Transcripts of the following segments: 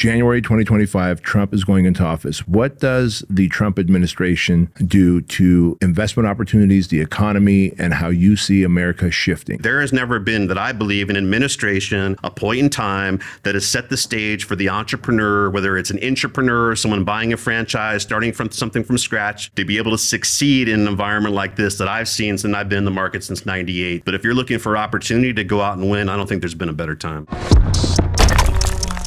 January 2025, Trump is going into office. What does the Trump administration do to investment opportunities, the economy, and how you see America shifting? There has never been, that I believe, an administration, a point in time that has set the stage for the entrepreneur, whether it's an intrapreneur, someone buying a franchise, starting from something from scratch, to be able to succeed in an environment like this that I've seen since I've been in the market since '98. But if you're looking for opportunity to go out and win, I don't think there's been a better time.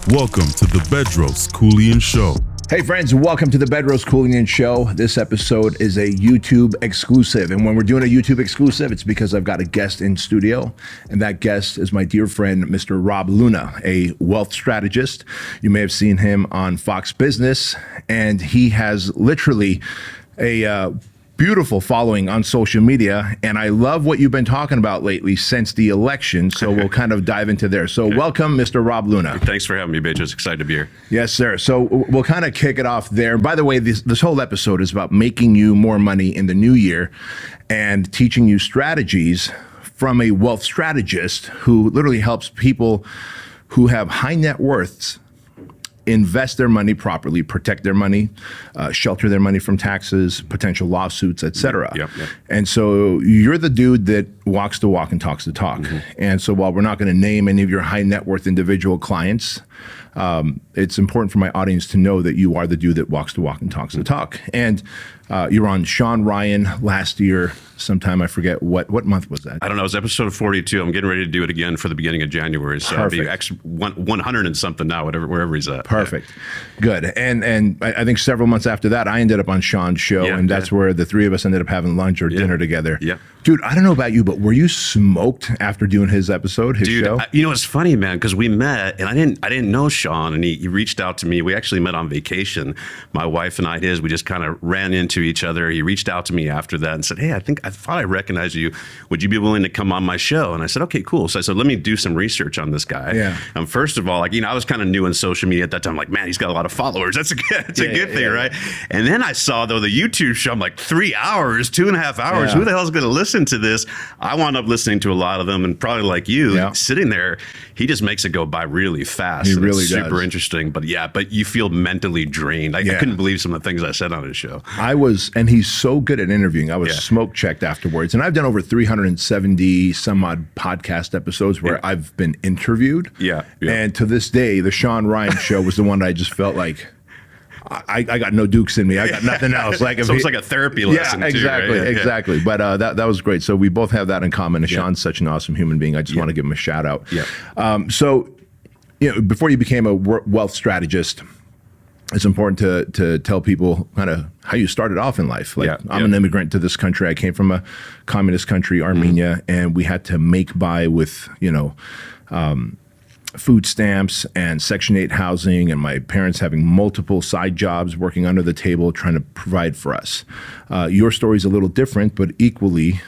Welcome to the Bedros Keuilian Show. Hey friends, welcome to the Bedros Keuilian Show. This episode is a YouTube exclusive. And when we're doing a YouTube exclusive, it's because I've got a guest in studio. And that guest is my dear friend, Mr. Rob Luna, a wealth strategist. You may have seen him on Fox Business. And he has literally a beautiful following on social media. And I love what you've been talking about lately since the election. So we'll kind of dive into there. So welcome, Mr. Rob Luna. Thanks for having me, Bedros. Excited to be here. Yes, sir. So we'll kind of kick it off there. By the way, this whole episode is about making you more money in the new year and teaching you strategies from a wealth strategist who literally helps people who have high net worths invest their money properly, protect their money, shelter their money from taxes, potential lawsuits, et cetera. Yep. And so you're the dude that walks the walk and talks the talk. Mm-hmm. And so while we're not going to name any of your high net worth individual clients, it's important for my audience to know that you are the dude that walks the walk and talks the talk. And you were on Sean Ryan last year sometime. I forget what month was that? I don't know. It was episode 42. I'm getting ready to do it again for the beginning of January. So I'll be 100 and something now, wherever he's at. Perfect. Yeah. Good. And I think several months after that, I ended up on Sean's show, and that's where the three of us ended up having lunch or dinner together. Yeah. Dude, I don't know about you, but were you smoked after doing his episode, his show? It's funny, man, because we met, and I didn't know Sean, and he reached out to me. We actually met on vacation. My wife and we just kind of ran into each other. He reached out to me after that and said, hey, I thought I recognized you. Would you be willing to come on my show? And I said, okay, cool. So I said, let me do some research on this guy. Yeah. First of all, I was kind of new in social media at that time. Like, man, he's got a lot of followers. That's a good thing, right? And then I saw, though, the YouTube show. I'm like, 3 hours, 2.5 hours. Yeah. Who the hell is going to listen to this? I wound up listening to a lot of them, and probably like you, sitting there, he just makes it go by really fast. He really does. Super interesting. But you feel mentally drained. I couldn't believe some of the things I said on his show. And he's so good at interviewing. I was smoke checked afterwards. And I've done over 370 some odd podcast episodes where I've been interviewed. Yeah. And to this day, the Sean Ryan show was the one that I just felt like, I got no dukes in me. I got nothing else. Like so it's like a therapy lesson. Yeah, exactly, too, right? exactly. But that was great. So we both have that in common. And Sean's such an awesome human being. I just want to give him a shout out. Yeah. So, before you became a wealth strategist, it's important to tell people kind of how you started off in life. I'm an immigrant to this country. I came from a communist country, Armenia, and we had to make by with food stamps and Section 8 housing, and my parents having multiple side jobs, working under the table, trying to provide for us. Your story is a little different, but equally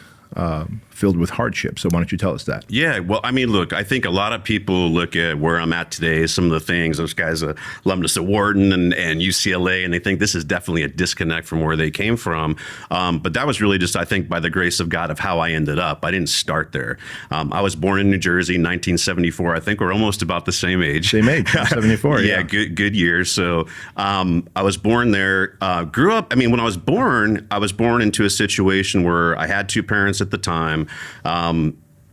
filled with hardship. So why don't you tell us that? Yeah, well, look, I think a lot of people look at where I'm at today, some of the things, those guys, alumnus at Wharton and UCLA, and they think this is definitely a disconnect from where they came from. But that was really just, I think, by the grace of God of how I ended up. I didn't start there. I was born in New Jersey in 1974. I think we're almost about the same age. Same age, 74, yeah. Good years. So I was born there, grew up, when I was born into a situation where I had two parents at the time.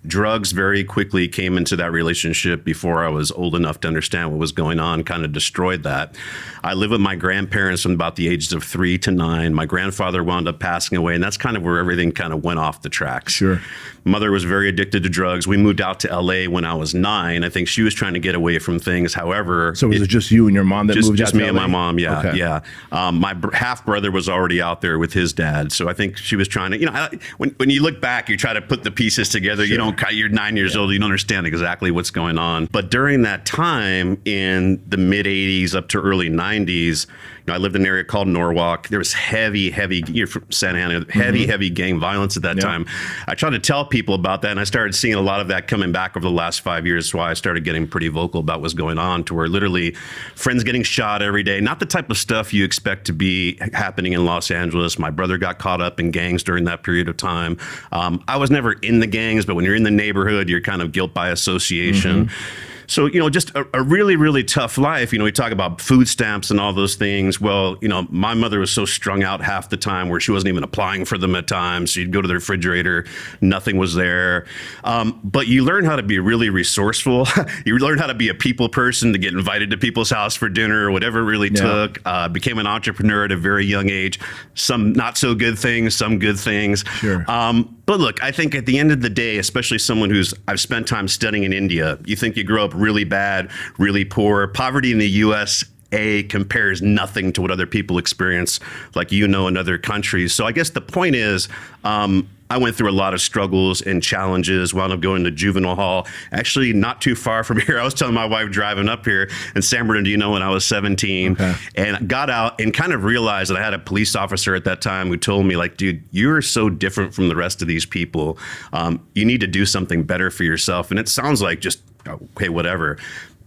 Drugs very quickly came into that relationship before I was old enough to understand what was going on, kind of destroyed that. I lived with my grandparents from about the ages of 3 to 9. My grandfather wound up passing away, and that's kind of where everything kind of went off the tracks. Sure. Mother was very addicted to drugs. We moved out to LA when I was 9. I think she was trying to get away from things. However, so was it just you and your mom that moved out to LA? Just me and my mom, yeah. Okay. Yeah. My half brother was already out there with his dad. So I think she was trying to, when you look back, you try to put the pieces together. Sure. You're 9 years old, you don't understand exactly what's going on. But during that time in the mid 80s up to early 90s, I lived in an area called Norwalk. There was heavy, you're from Santa Ana, heavy gang violence at that time. I tried to tell people about that, and I started seeing a lot of that coming back over the last 5 years. So I started getting pretty vocal about what's going on, to where literally friends getting shot every day. Not the type of stuff you expect to be happening in Los Angeles. My brother got caught up in gangs during that period of time. I was never in the gangs, but when you're in the neighborhood, you're kind of guilt by association. So, just a really, really tough life. We talk about food stamps and all those things. Well, my mother was so strung out half the time where she wasn't even applying for them at times. So you'd go to the refrigerator, nothing was there. But you learn how to be really resourceful. You learn how to be a people person, to get invited to people's house for dinner or whatever it really took. Became an entrepreneur at a very young age. Some not so good things, some good things. Sure. But look, I think at the end of the day, especially someone I've spent time studying in India, you think you grow up really bad, really poor. Poverty in the USA compares nothing to what other people experience, like in other countries. So I guess the point is, I went through a lot of struggles and challenges, wound up going to juvenile hall, actually not too far from here. I was telling my wife driving up here in San Bernardino when I was 17, and got out and kind of realized that I had a police officer at that time who told me, like, dude, you're so different from the rest of these people. You need to do something better for yourself. And it sounds like just, okay, whatever.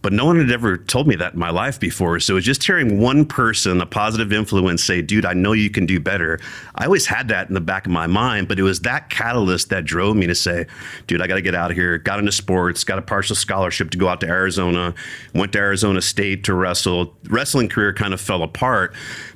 But no one had ever told me that in my life before. So it's just hearing one person, a positive influence, say, dude, I know you can do better. I always had that in the back of my mind, but it was that catalyst that drove me to say, dude, I got to get out of here. Got into sports, got a partial scholarship to go out to Arizona, went to Arizona State to wrestle. Wrestling career kind of fell apart.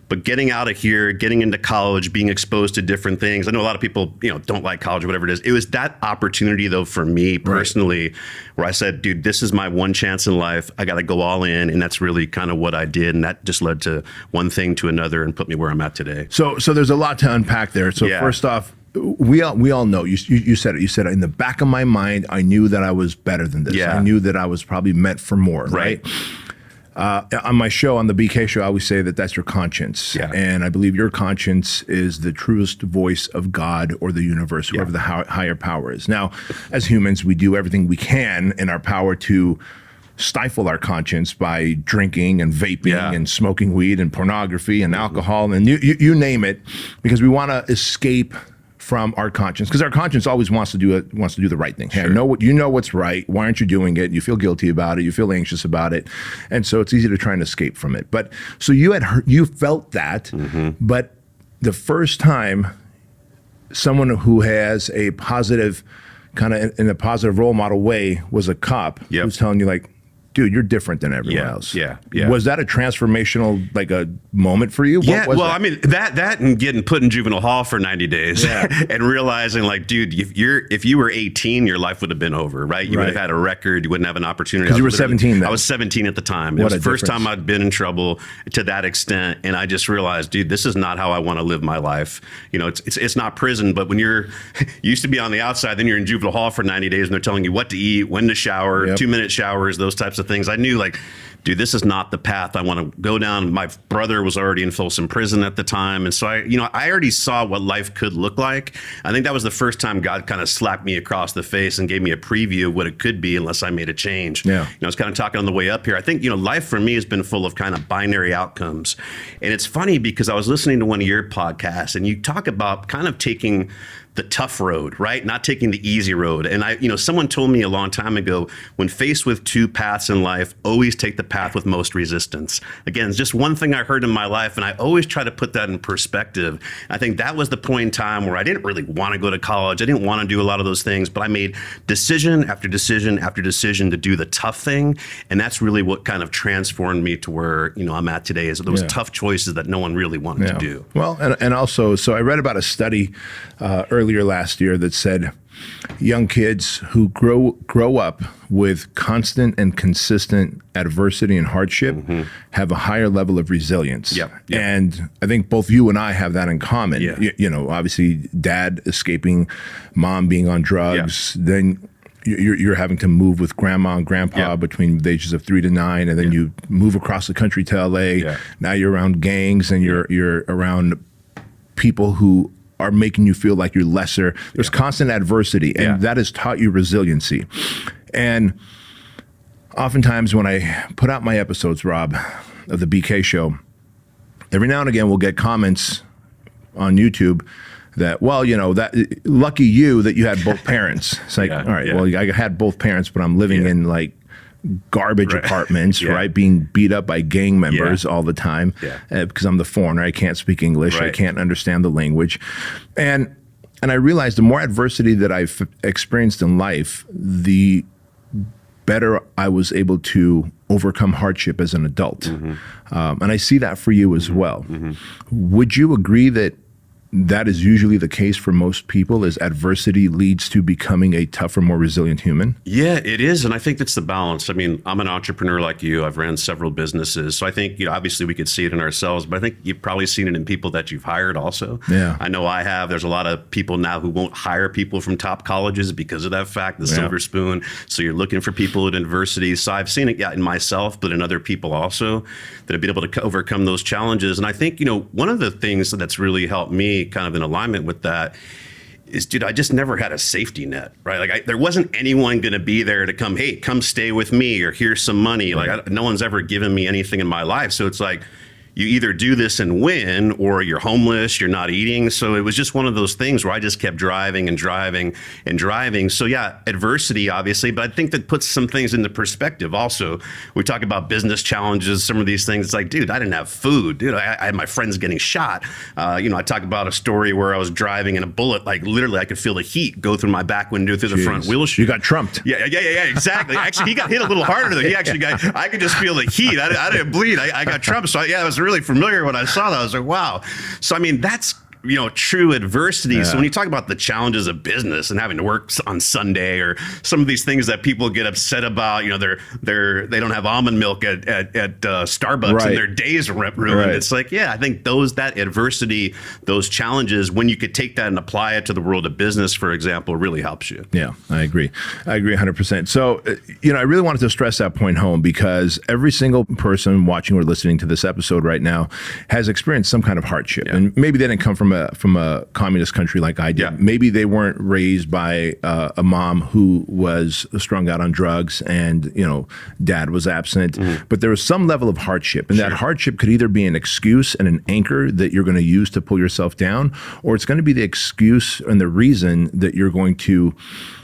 But getting out of here, getting into college, being exposed to different things. I know a lot of people, don't like college or whatever it is. It was that opportunity, though, for me personally, where I said, dude, this is my one chance in life. I got to go all in. And that's really kind of what I did. And that just led to one thing to another and put me where I'm at today. So there's a lot to unpack there. So first off, we all know, you said it. You said, in the back of my mind, I knew that I was better than this. I knew that I was probably meant for more, right? On my show, on the BK show, I always say that that's your conscience. And I believe your conscience is the truest voice of God or the universe, whoever the higher power is. Now, as humans, we do everything we can in our power to stifle our conscience by drinking and vaping and smoking weed and pornography and alcohol and you name it, because we want to escape from our conscience, because our conscience always wants to do the right thing. Hey, I know what's right. Why aren't you doing it? You feel guilty about it. You feel anxious about it, and so it's easy to try and escape from it. But so you felt that, but the first time someone who has a positive, kind of in a positive role model way, was a cop who's telling you, like, dude, you're different than everyone else. Was that a transformational, like, a moment for you? What was that? I mean, that and getting put in juvenile hall for 90 days and realizing, like, dude, if you were 18, your life would have been over, right? You would have had a record. You wouldn't have an opportunity. Because you were 17 then. I was 17 at the time. It was the first time I'd been in trouble to that extent. And I just realized, dude, this is not how I want to live my life. It's not prison, but when you used to be on the outside, then you're in juvenile hall for 90 days and they're telling you what to eat, when to shower, 2-minute showers, those types of things. I knew, like, dude, this is not the path I want to go down. My brother was already in Folsom Prison at the time. And so I already saw what life could look like. I think that was the first time God kind of slapped me across the face and gave me a preview of what it could be unless I made a change. I was kind of talking on the way up here. I think, life for me has been full of kind of binary outcomes. And it's funny because I was listening to one of your podcasts and you talk about kind of taking the tough road, right? Not taking the easy road. And someone told me a long time ago, when faced with two paths in life, always take the path with most resistance. Again, it's just one thing I heard in my life, and I always try to put that in perspective. I think that was the point in time where I didn't really want to go to college. I didn't want to do a lot of those things, but I made decision after decision after decision to do the tough thing. And that's really what kind of transformed me to where, I'm at today, is those tough choices that no one really wanted to do. Well, and also, so I read about a study earlier last year that said young kids who grow up with constant and consistent adversity and hardship have a higher level of resilience. And I think both you and I have that in common. Obviously, dad escaping, mom being on drugs, then you're having to move with grandma and grandpa between the ages of 3 to 9, and then you move across the country to LA. Now you're around gangs and you're around people who are making you feel like you're lesser. There's constant adversity, and that has taught you resiliency. And oftentimes when I put out my episodes, Rob, of the BK show, every now and again we'll get comments on YouTube that, well, that lucky you that you had both parents. It's like, all right, well, I had both parents, but I'm living in, like, garbage apartments, right? Being beat up by gang members all the time because I'm the foreigner. I can't speak English. I can't understand the language. And I realized the more adversity that I've experienced in life, the better I was able to overcome hardship as an adult. And I see that for you as well. Would you agree that that is usually the case for most people, is adversity leads to becoming a tougher, more resilient human? Yeah, it is. And I think that's the balance. I mean, I'm an entrepreneur like you. I've ran several businesses. So I think, obviously we could see it in ourselves, but I think you've probably seen it in people that you've hired also. Yeah. I know I have. There's a lot of people now who won't hire people from top colleges because of that fact, the silver spoon. So you're looking for people in adversity. So I've seen it, in myself, but in other people also, that have been able to overcome those challenges. And I think, one of the things that's really helped me kind of in alignment with that is, dude, I just never had a safety net, right? Like there wasn't anyone going to be there to come stay with me, or here's some money. Like no one's ever given me anything in my life. So it's like, you either do this and win, or you're homeless, you're not eating. So it was just one of those things where I just kept driving and driving and driving. So yeah, adversity, obviously, but I think that puts some things into perspective also. We talk about business challenges, some of these things. It's like, dude, I didn't have food. Dude, I had my friends getting shot. I talk about a story where I was driving and a bullet, like literally I could feel the heat go through my back window through the front windshield. You got trumped. Yeah, exactly. Actually, he got hit a little harder than I could just feel the heat. I didn't bleed. I got trumped. So yeah, it was really familiar when I saw that. I was like, wow. So, I mean, that's, true adversity. Yeah. So when you talk about the challenges of business and having to work on Sunday, or some of these things that people get upset about, they don't have almond milk at Starbucks, and their days ruined. Right. It's like, I think that adversity, those challenges, when you could take that and apply it to the world of business, for example, really helps you. Yeah, I agree 100%. So, I really wanted to stress that point home, because every single person watching or listening to this episode right now has experienced some kind of hardship. Yeah. And maybe they didn't come from a communist country like I did. Yeah. Maybe they weren't raised by a mom who was strung out on drugs, and dad was absent. But there was some level of hardship, and that hardship could either be an excuse and an anchor that you're going to use to pull yourself down, or it's going to be the excuse and the reason that you're going to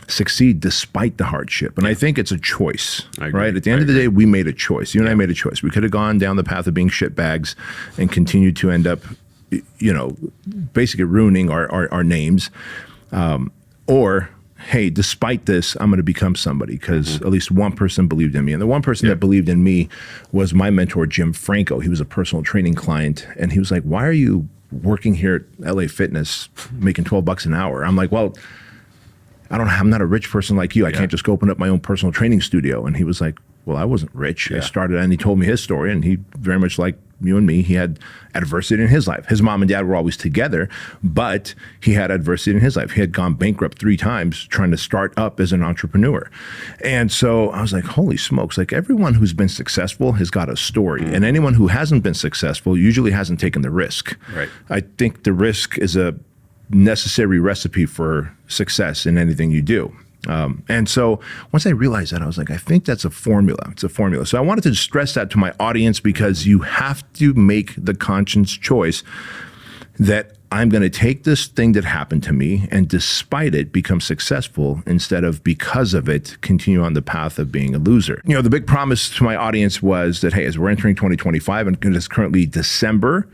succeed despite the hardship. And I think it's a choice, right? At the end of the day, we made a choice. You and I made a choice. We could have gone down the path of being shitbags and continued to end up basically ruining our names. Or, hey, despite this, I'm going to become somebody, because at least one person believed in me. And the one person that believed in me was my mentor, Jim Franco. He was a personal training client. And he was like, why are you working here at LA Fitness making $12 an hour? I'm like, well, I'm not a rich person like you. I can't just go open up my own personal training studio. And he was like, well, I wasn't rich. I started, and he told me his story, and he very much like you and me, he had adversity in his life. His mom and dad were always together, but he had adversity in his life. He had gone bankrupt 3 times trying to start up as an entrepreneur. And so I was like, holy smokes, like everyone who's been successful has got a story. And anyone who hasn't been successful usually hasn't taken the risk. Right. I think the risk is a necessary recipe for success in anything you do. And so once I realized that, I was like, I think that's a formula. It's a formula. So I wanted to stress that to my audience, because you have to make the conscious choice that I'm going to take this thing that happened to me, and despite it, become successful, instead of because of it, continue on the path of being a loser. The big promise to my audience was that, hey, as we're entering 2025, and it's currently December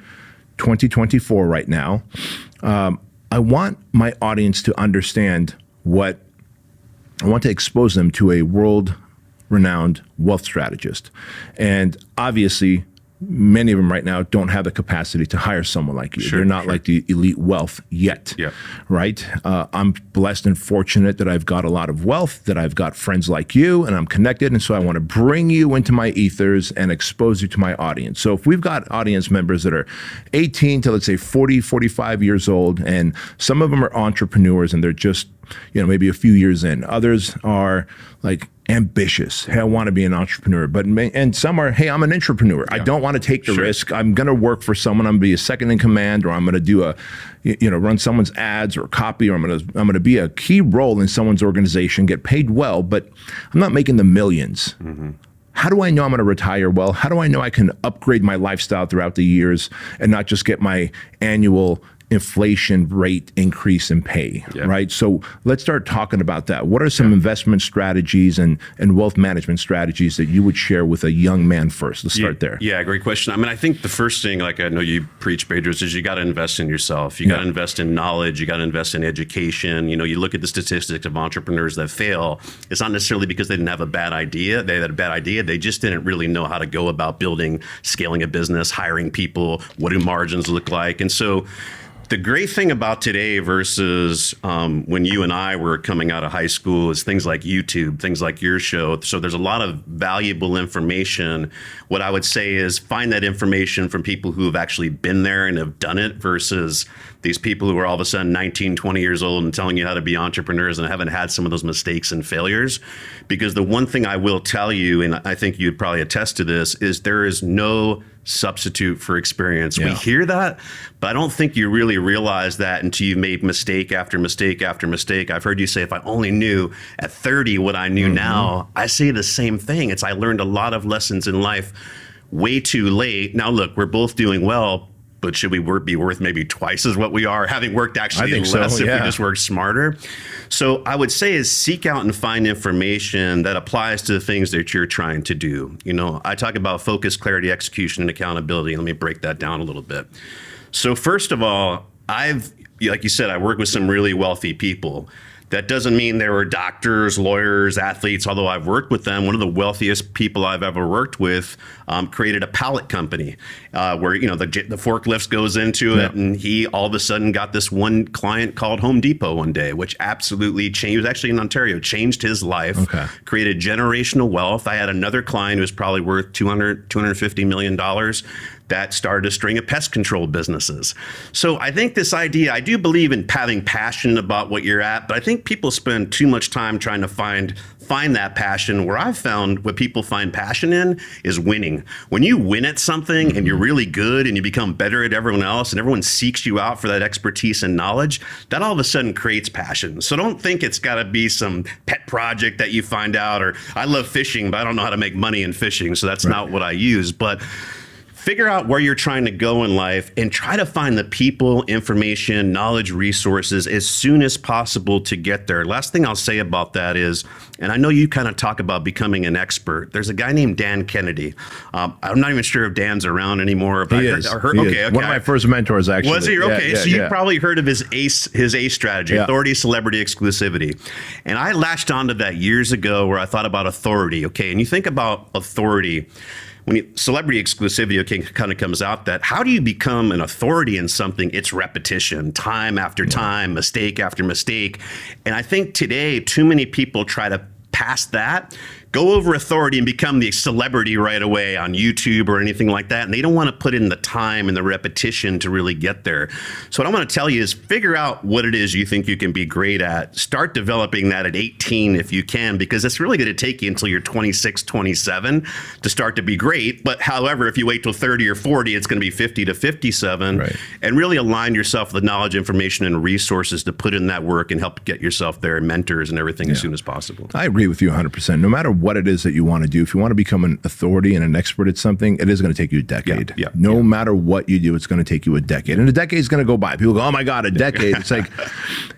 2024 right now, I want my audience to understand I want to expose them to a world-renowned wealth strategist. And obviously, many of them right now don't have the capacity to hire someone like you. They're not like the elite wealth yet, right? I'm blessed and fortunate that I've got a lot of wealth, that I've got friends like you, and I'm connected. And so I want to bring you into my ethers and expose you to my audience. So if we've got audience members that are 18 to, let's say, 40, 45 years old, and some of them are entrepreneurs and they're just, maybe a few years in. Others are like ambitious. Hey, I want to be an entrepreneur. And some are, hey, I'm an entrepreneur. I don't want to take the risk. I'm going to work for someone. I'm going to be a second in command, or I'm going to do run someone's ads or copy, or I'm going to be a key role in someone's organization, get paid well, but I'm not making the millions. How do I know I'm going to retire well? How do I know I can upgrade my lifestyle throughout the years and not just get my annual inflation rate increase in pay, right? So let's start talking about that. What are some investment strategies and wealth management strategies that you would share with a young man first? Let's start there. Yeah, great question. I mean, I think the first thing, like I know you preach, Bedros, is you got to invest in yourself. You got to invest in knowledge. You got to invest in education. You know, you look at the statistics of entrepreneurs that fail. It's not necessarily because they didn't have a bad idea. They had a bad idea. They just didn't really know how to go about building, scaling a business, hiring people. What do margins look like? And so the great thing about today versus when you and I were coming out of high school is things like YouTube, things like your show. So there's a lot of valuable information. What I would say is find that information from people who have actually been there and have done it versus these people who are all of a sudden 19, 20 years old and telling you how to be entrepreneurs and haven't had some of those mistakes and failures. Because the one thing I will tell you, and I think you'd probably attest to this, is there is no substitute for experience. We hear that, but I don't think you really realize that until you've made mistake after mistake after mistake. I've heard you say, if I only knew at 30 what I knew now. I say the same thing. I learned a lot of lessons in life way too late. Now, look, we're both doing well, but should we be worth maybe twice as what we are, having worked actually less if we just work smarter? So I would say is seek out and find information that applies to the things that you're trying to do. You know, I talk about focus, clarity, execution, and accountability. Let me break that down a little bit. So first of all, like you said, I work with some really wealthy people. That doesn't mean they were doctors, lawyers, athletes, although I've worked with them. One of the wealthiest people I've ever worked with created a pallet company where, you know, the forklift goes into it, and he all of a sudden got this one client called Home Depot one day, which absolutely changed, it was actually in Ontario, changed his life, created generational wealth. I had another client who was probably worth $250 million that started a string of pest control businesses. So I think this idea, I do believe in having passion about what you're at, but I think people spend too much time trying to find that passion. Where I've found what people find passion in is winning. When you win at something and you're really good and you become better at everyone else and everyone seeks you out for that expertise and knowledge, that all of a sudden creates passion. So don't think it's got to be some pet project that you find out, or I love fishing, but I don't know how to make money in fishing. So that's not what I use. But figure out where you're trying to go in life and try to find the people, information, knowledge, resources as soon as possible to get there. Last thing I'll say about that is, and I know you kind of talk about becoming an expert. There's a guy named Dan Kennedy. I'm not even sure if Dan's around anymore. But he is. Okay. One of my first mentors, actually. Was he? Okay. So you probably heard of his ACE strategy, authority, celebrity, exclusivity. And I latched onto that years ago where I thought about authority. Okay. And you think about authority. When celebrity exclusivity kind of comes out, that how do you become an authority in something? It's repetition, time after time, mistake after mistake. And I think today, too many people try to pass that, go over authority and become the celebrity right away on YouTube or anything like that. And they don't want to put in the time and the repetition to really get there. So what I want to tell you is figure out what it is you think you can be great at. Start developing that at 18 if you can, because it's really going to take you until you're 26, 27 to start to be great. But however, if you wait till 30 or 40, it's going to be 50 to 57. And really align yourself with knowledge, information, and resources to put in that work and help get yourself there, mentors and everything as soon as possible. I agree with you 100%. No matter what it is that you want to do, if you want to become an authority and an expert at something, it is going to take you a decade. No matter what you do, it's going to take you a decade. And a decade is going to go by. People go, oh my God, a decade. It's like,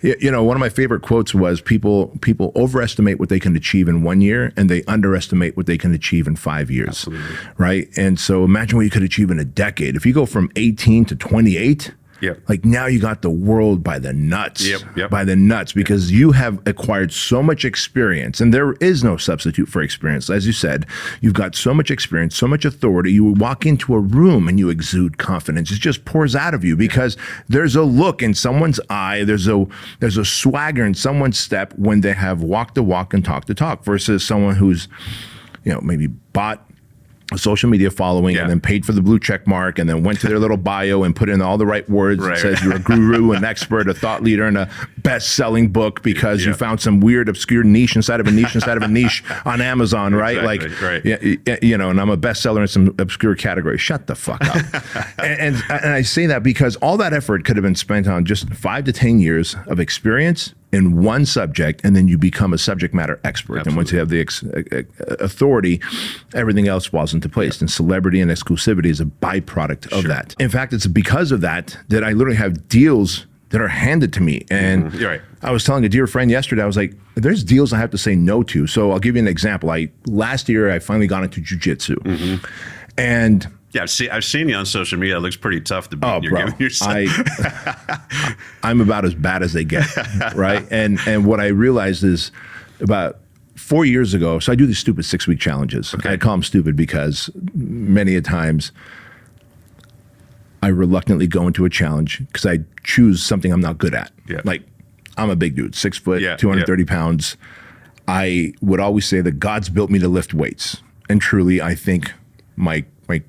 you know, one of my favorite quotes was people overestimate what they can achieve in 1 year and they underestimate what they can achieve in 5 years. Absolutely. Right? And so imagine what you could achieve in a decade. If you go from 18 to 28, like now you got the world by the nuts, by the nuts, because you have acquired so much experience, and there is no substitute for experience. As you said, you've got so much experience, so much authority. You walk into a room and you exude confidence. It just pours out of you because there's a look in someone's eye. There's a swagger in someone's step when they have walked the walk and talked the talk versus someone who's, you know, maybe bought a social media following and then paid for the blue check mark and then went to their little bio and put in all the right words. It says you're a guru, an expert, a thought leader, and a best-selling book because you found some weird, obscure niche inside of a niche inside of a niche on Amazon, right? You know, and I'm a bestseller in some obscure category. Shut the fuck up. and I say that because all that effort could have been spent on just 5 to 10 years of experience in one subject, and then you become a subject matter expert. Absolutely. And once you have the authority, everything else falls into place. And celebrity and exclusivity is a byproduct of that. In fact, it's because of that I literally have deals that are handed to me. And You're right. I was telling a dear friend yesterday, I was like, there's deals I have to say no to. So I'll give you an example. Last year, I finally got into jujitsu. And yeah, I've seen you on social media. It looks pretty tough to beat. oh, You're bro, giving yourself. I'm about as bad as they get, right? And what I realized is about 4 years ago, so I do these stupid 6-week challenges. Okay. I call them stupid because many a times I reluctantly go into a challenge because I choose something I'm not good at. Yeah. Like, I'm a big dude, 6 foot, Yeah, 230 pounds. I would always say that God's built me to lift weights. And truly, I think my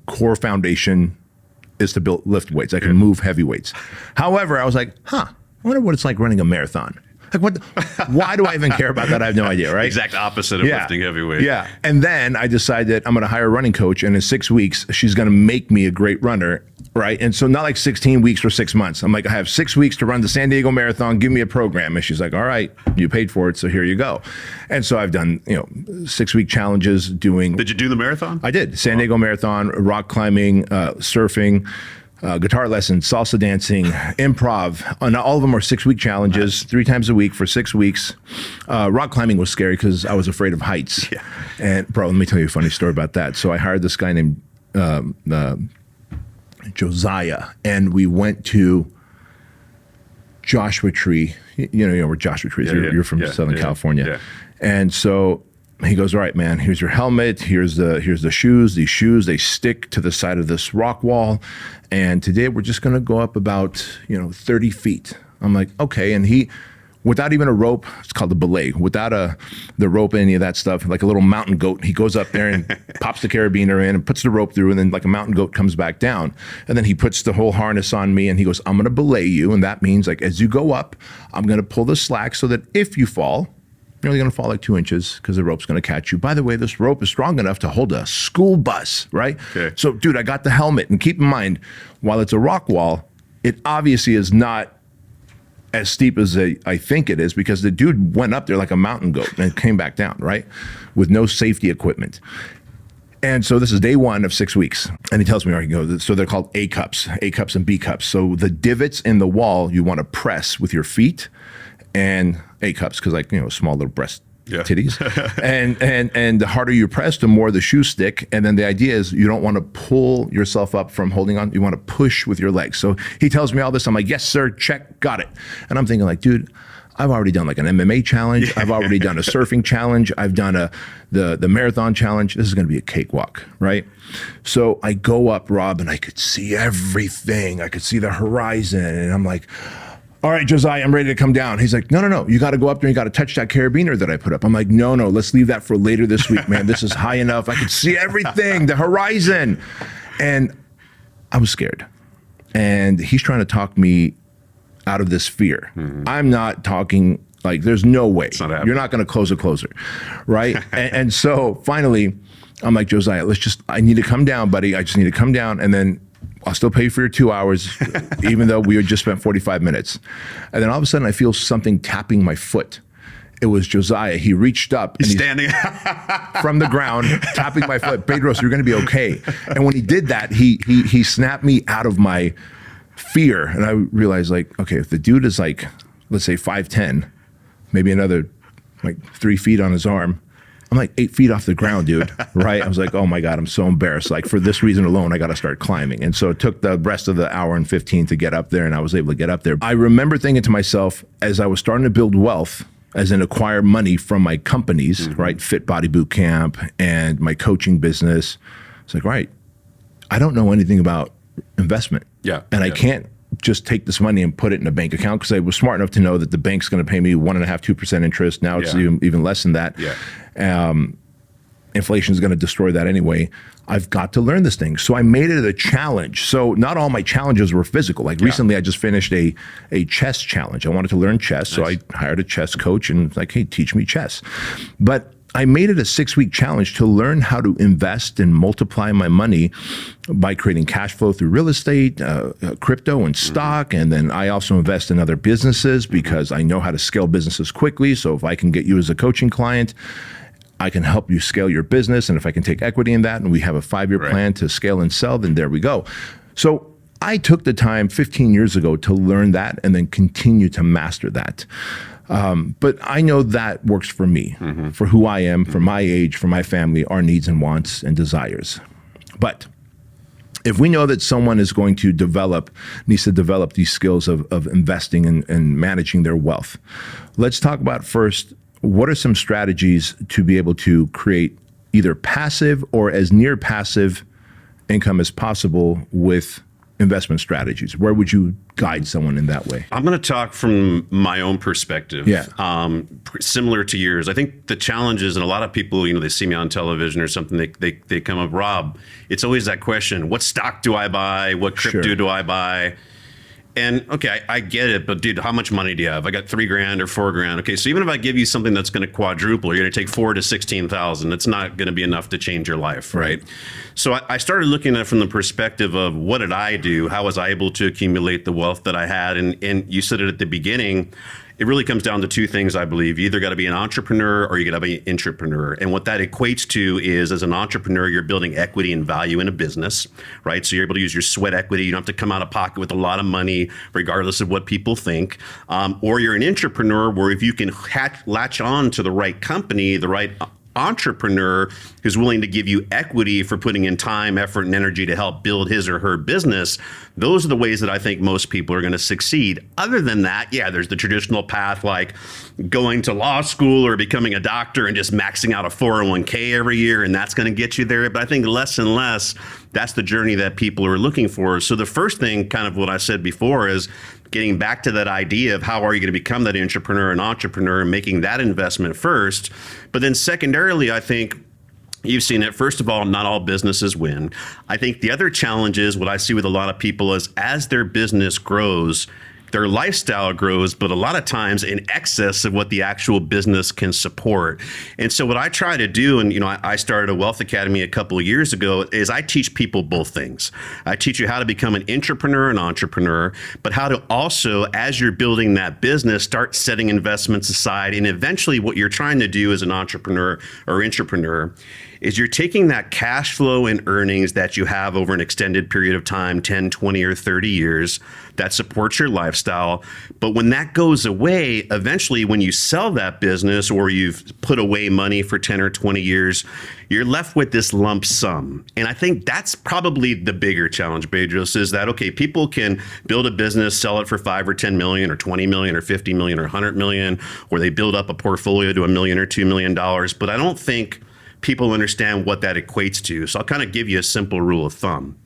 core foundation is to lift weights. I can move heavy weights. However, I was like, I wonder what it's like running a marathon. Like, why do I even care about that? I have no idea, right? Exact opposite of lifting heavy weight. Yeah. And then I decided that I'm going to hire a running coach, and in 6 weeks, she's going to make me a great runner, right? And so not like 16 weeks or 6 months. I'm like, I have 6 weeks to run the San Diego Marathon. Give me a program. And she's like, all right, you paid for it, so here you go. And so I've done, 6-week challenges doing. Did you do the marathon? I did. San Diego Marathon, rock climbing, surfing, guitar lessons, salsa dancing, improv. All of them are 6-week challenges, 3 times a week for 6 weeks. Rock climbing was scary because I was afraid of heights. Yeah. And bro, let me tell you a funny story about that. So I hired this guy named Josiah, and we went to Joshua Tree. You know where Joshua Tree is. You're from Southern California. Yeah. And so he goes, all right, man, here's your helmet. Here's the shoes. These shoes, they stick to the side of this rock wall. And today we're just going to go up about, 30 feet. I'm like, okay. And he, without even a rope, it's called the belay, without the rope, any of that stuff, like a little mountain goat, he goes up there and pops the carabiner in and puts the rope through, and then like a mountain goat comes back down. And then he puts the whole harness on me and he goes, I'm going to belay you. And that means like, as you go up, I'm going to pull the slack so that if you fall, you're only going to fall like 2 inches because the rope's going to catch you. By the way, this rope is strong enough to hold a school bus, right? Okay. So, dude, I got the helmet. And keep in mind, while it's a rock wall, it obviously is not as steep as I think it is, because the dude went up there like a mountain goat and came back down, right? With no safety equipment. And so this is day 1 of 6 weeks. And he tells me, all right, go. So they're called A cups and B cups. So the divots in the wall, you want to press with your feet, and A cups, because small little breast titties. and the harder you press, the more the shoes stick. And then the idea is you don't want to pull yourself up from holding on. You want to push with your legs. So he tells me all this. I'm like, yes, sir, check, got it. And I'm thinking like, dude, I've already done like an MMA challenge. I've already done a surfing challenge. I've done the marathon challenge. This is going to be a cakewalk, right? So I go up, Rob, and I could see everything. I could see the horizon. And I'm like, all right, Josiah, I'm ready to come down. He's like, no. You got to go up there and you got to touch that carabiner that I put up. I'm like, no, let's leave that for later this week, man. This is high enough. I could see everything, the horizon. And I was scared. And he's trying to talk me out of this fear. Mm-hmm. I'm not talking, like, there's no way. You're not going to close a closer, right? and so finally, I'm like, Josiah, I need to come down, buddy. I just need to come down, and then I'll still pay you for your 2 hours, even though we had just spent 45 minutes. And then all of a sudden I feel something tapping my foot. It was Josiah. He reached up and he's standing from the ground, tapping my foot. Pedros, you're going to be okay. And when he did that, he snapped me out of my fear. And I realized, like, okay, if the dude is like, let's say 5'10", maybe another like 3 feet on his arm, I'm like 8 feet off the ground, dude, right? I was like, oh my God, I'm so embarrassed. Like, for this reason alone, I got to start climbing. And so it took the rest of the hour and 15 to get up there, and I was able to get up there. I remember thinking to myself, as I was starting to build wealth, as in acquire money from my companies, right? Fit Body Boot Camp and my coaching business. It's like, right, I don't know anything about investment. And I can't just take this money and put it in a bank account, because I was smart enough to know that the bank's going to pay me 1.5%, 2% interest. Now it's even less than that. Inflation is going to destroy that anyway. I've got to learn this thing. So I made it a challenge. So not all my challenges were physical. Like recently I just finished a chess challenge. I wanted to learn chess. Nice. So I hired a chess coach and like, hey, teach me chess. But I made it a 6-week challenge to learn how to invest and multiply my money by creating cash flow through real estate, crypto and stock. And then I also invest in other businesses because I know how to scale businesses quickly. So if I can get you as a coaching client, I can help you scale your business. And if I can take equity in that and we have a 5-year plan to scale and sell, then there we go. So I took the time 15 years ago to learn that and then continue to master that. But I know that works for me, for who I am, for my age, for my family, our needs and wants and desires. But if we know that someone is going to needs to develop these skills of investing and managing their wealth, let's talk about first, what are some strategies to be able to create either passive or as near passive income as possible with investment strategies? Where would you guide someone in that way? I'm going to talk from my own perspective. Yeah. Similar to yours. I think the challenge is, and a lot of people, they see me on television or something, they come up, Rob, it's always that question, what stock do I buy? What crypto do I buy? And okay, I get it, but dude, how much money do you have? I got $3,000 or $4,000. Okay, so even if I give you something that's going to quadruple, you're going to take $4,000 to $16,000. It's not going to be enough to change your life, right? So I started looking at it from the perspective of what did I do? How was I able to accumulate the wealth that I had? And you said it at the beginning. It really comes down to two things, I believe. You either got to be an entrepreneur or you got to be an intrapreneur. And what that equates to is, as an entrepreneur, you're building equity and value in a business, right? So you're able to use your sweat equity. You don't have to come out of pocket with a lot of money, regardless of what people think. Or you're an intrapreneur, where if you can latch on to the right company, the right entrepreneur who's willing to give you equity for putting in time, effort, and energy to help build his or her business, those are the ways that I think most people are going to succeed. Other than that, yeah, there's the traditional path like going to law school or becoming a doctor and just maxing out a 401k every year, and that's going to get you there. But I think less and less, that's the journey that people are looking for. So the first thing, kind of what I said before, is getting back to that idea of how are you going to become that intrapreneur and entrepreneur and making that investment first. But then secondarily, I think you've seen it. First of all, not all businesses win. I think the other challenge is what I see with a lot of people is as their business grows, their lifestyle grows, but a lot of times in excess of what the actual business can support. And so what I try to do, and I started a Wealth Academy a couple of years ago, is I teach people both things. I teach you how to become an intrapreneur and entrepreneur, but how to also, as you're building that business, start setting investments aside. And eventually what you're trying to do as an entrepreneur or intrapreneur is you're taking that cash flow and earnings that you have over an extended period of time, 10, 20, or 30 years, that supports your lifestyle. But when that goes away, eventually when you sell that business or you've put away money for 10 or 20 years, you're left with this lump sum. And I think that's probably the bigger challenge, Bedros, is that, okay, people can build a business, sell it for 5 or 10 million or 20 million or 50 million or 100 million, or they build up a portfolio to $1 million or $2 million. But I don't think people understand what that equates to. So I'll kind of give you a simple rule of thumb.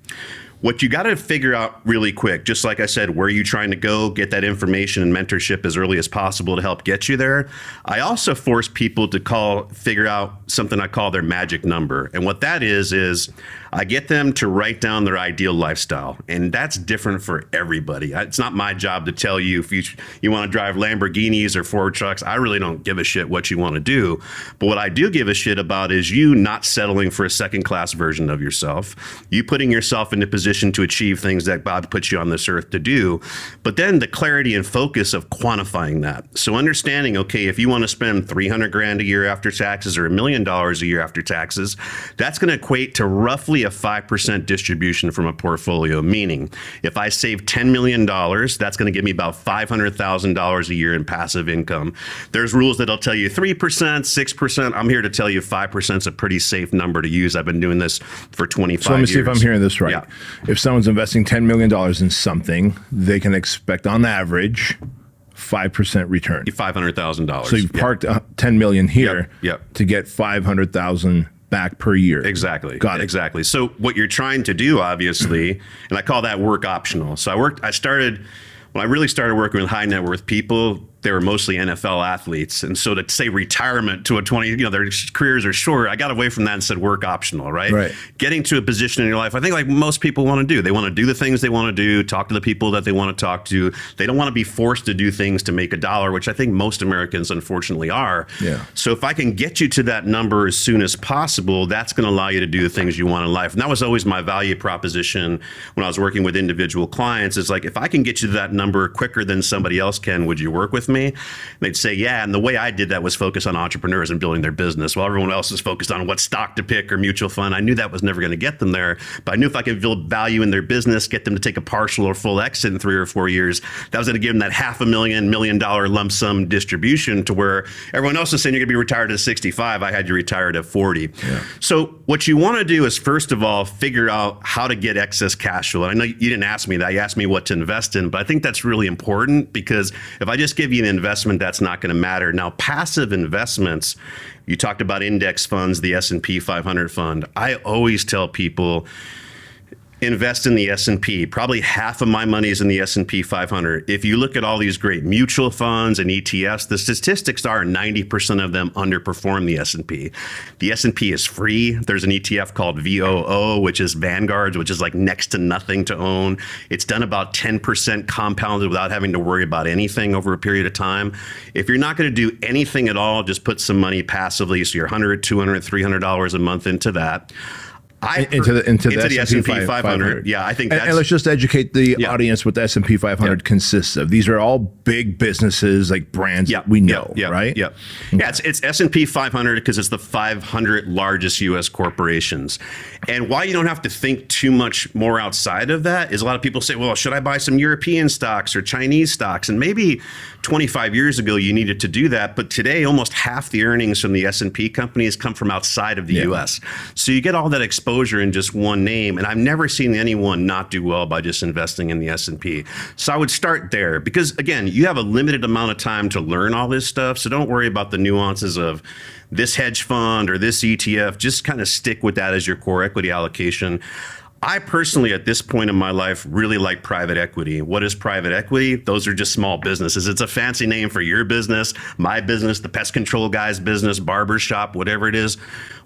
What you got to figure out really quick, just like I said, where are you trying to go, get that information and mentorship as early as possible to help get you there. I also force people to figure out something I call their magic number. And what that is I get them to write down their ideal lifestyle. And that's different for everybody. It's not my job to tell you if you want to drive Lamborghinis or Ford trucks. I really don't give a shit what you want to do. But what I do give a shit about is you not settling for a second-class version of yourself. You putting yourself in a position to achieve things that God put you on this earth to do. But then the clarity and focus of quantifying that. So understanding, okay, if you want to spend $300,000 a year after taxes or $1 million a year after taxes, that's going to equate to roughly a 5% distribution from a portfolio. Meaning, if I save $10 million, that's going to give me about $500,000 a year in passive income. There's rules that'll tell you 3%, 6%. I'm here to tell you 5% is a pretty safe number to use. I've been doing this for 25 years. So let me see if I'm hearing this right. Yeah. If someone's investing $10 million in something, they can expect on average 5% return. $500,000. So you've parked $10 million here to get $500,000 back per year. Exactly. Got it. Exactly. So what you're trying to do, obviously, and I call that work optional. So when I really started working with high net worth people, they were mostly NFL athletes. And so to say retirement to a 20, their careers are short, I got away from that and said work optional, right? Right. Getting to a position in your life, I think like most people want to do. They want to do the things they want to do, talk to the people that they want to talk to. They don't want to be forced to do things to make a dollar, which I think most Americans unfortunately are. Yeah. So if I can get you to that number as soon as possible, that's going to allow you to do the things you want in life. And that was always my value proposition when I was working with individual clients. Is like, if I can get you to that number quicker than somebody else can, would you work with me? And they'd say, yeah. And the way I did that was focus on entrepreneurs and building their business, while everyone else is focused on what stock to pick or mutual fund. I knew that was never going to get them there, but I knew if I could build value in their business, get them to take a partial or full exit in 3 or 4 years, that was going to give them that $500,000, $1 million lump sum distribution, to where everyone else is saying you're going to be retired at 65. I had you retired at 40. Yeah. So what you want to do is, first of all, figure out how to get excess cash flow. And I know you didn't ask me that. You asked me what to invest in, but I think that's really important, because if I just give you an investment, that's not going to matter. Now, passive investments, you talked about index funds, the S&P 500 fund. I always tell people, invest in the S&P. Probably half of my money is in the S&P 500. If you look at all these great mutual funds and ETFs, the statistics are 90% of them underperform the S&P. The S&P is free. There's an ETF called VOO, which is Vanguard's, which is like next to nothing to own. It's done about 10% compounded without having to worry about anything over a period of time. If you're not going to do anything at all, just put some money passively, so you're $100, $200, $300 a month into that. Into the S&P 500. Yeah, I think that's... And let's just educate the audience what the S&P 500 consists of. These are all big businesses, like brands that we know, right? Yeah. Okay. Yeah, it's S&P 500 because it's the 500 largest U.S. corporations. And why you don't have to think too much more outside of that is, a lot of people say, well, should I buy some European stocks or Chinese stocks? And maybe 25 years ago you needed to do that, but today almost half the earnings from the S&P companies come from outside of the U.S. So you get all that exposure in just one name, and I've never seen anyone not do well by just investing in the S&P. So I would start there, because again, you have a limited amount of time to learn all this stuff, so don't worry about the nuances of this hedge fund or this ETF. Just kind of stick with that as your core equity allocation. I personally, at this point in my life, really like private equity. What is private equity? Those are just small businesses. It's a fancy name for your business, my business, the pest control guy's business, barber shop, whatever it is.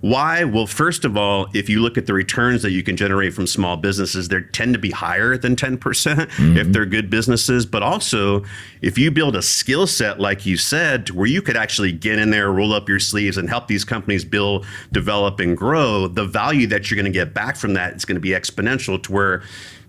Why? Well, first of all, if you look at the returns that you can generate from small businesses, they tend to be higher than 10% if they're good businesses. But also, if you build a skill set, like you said, where you could actually get in there, roll up your sleeves, and help these companies build, develop, and grow, the value that you're going to get back from that is going to be exponential, to where,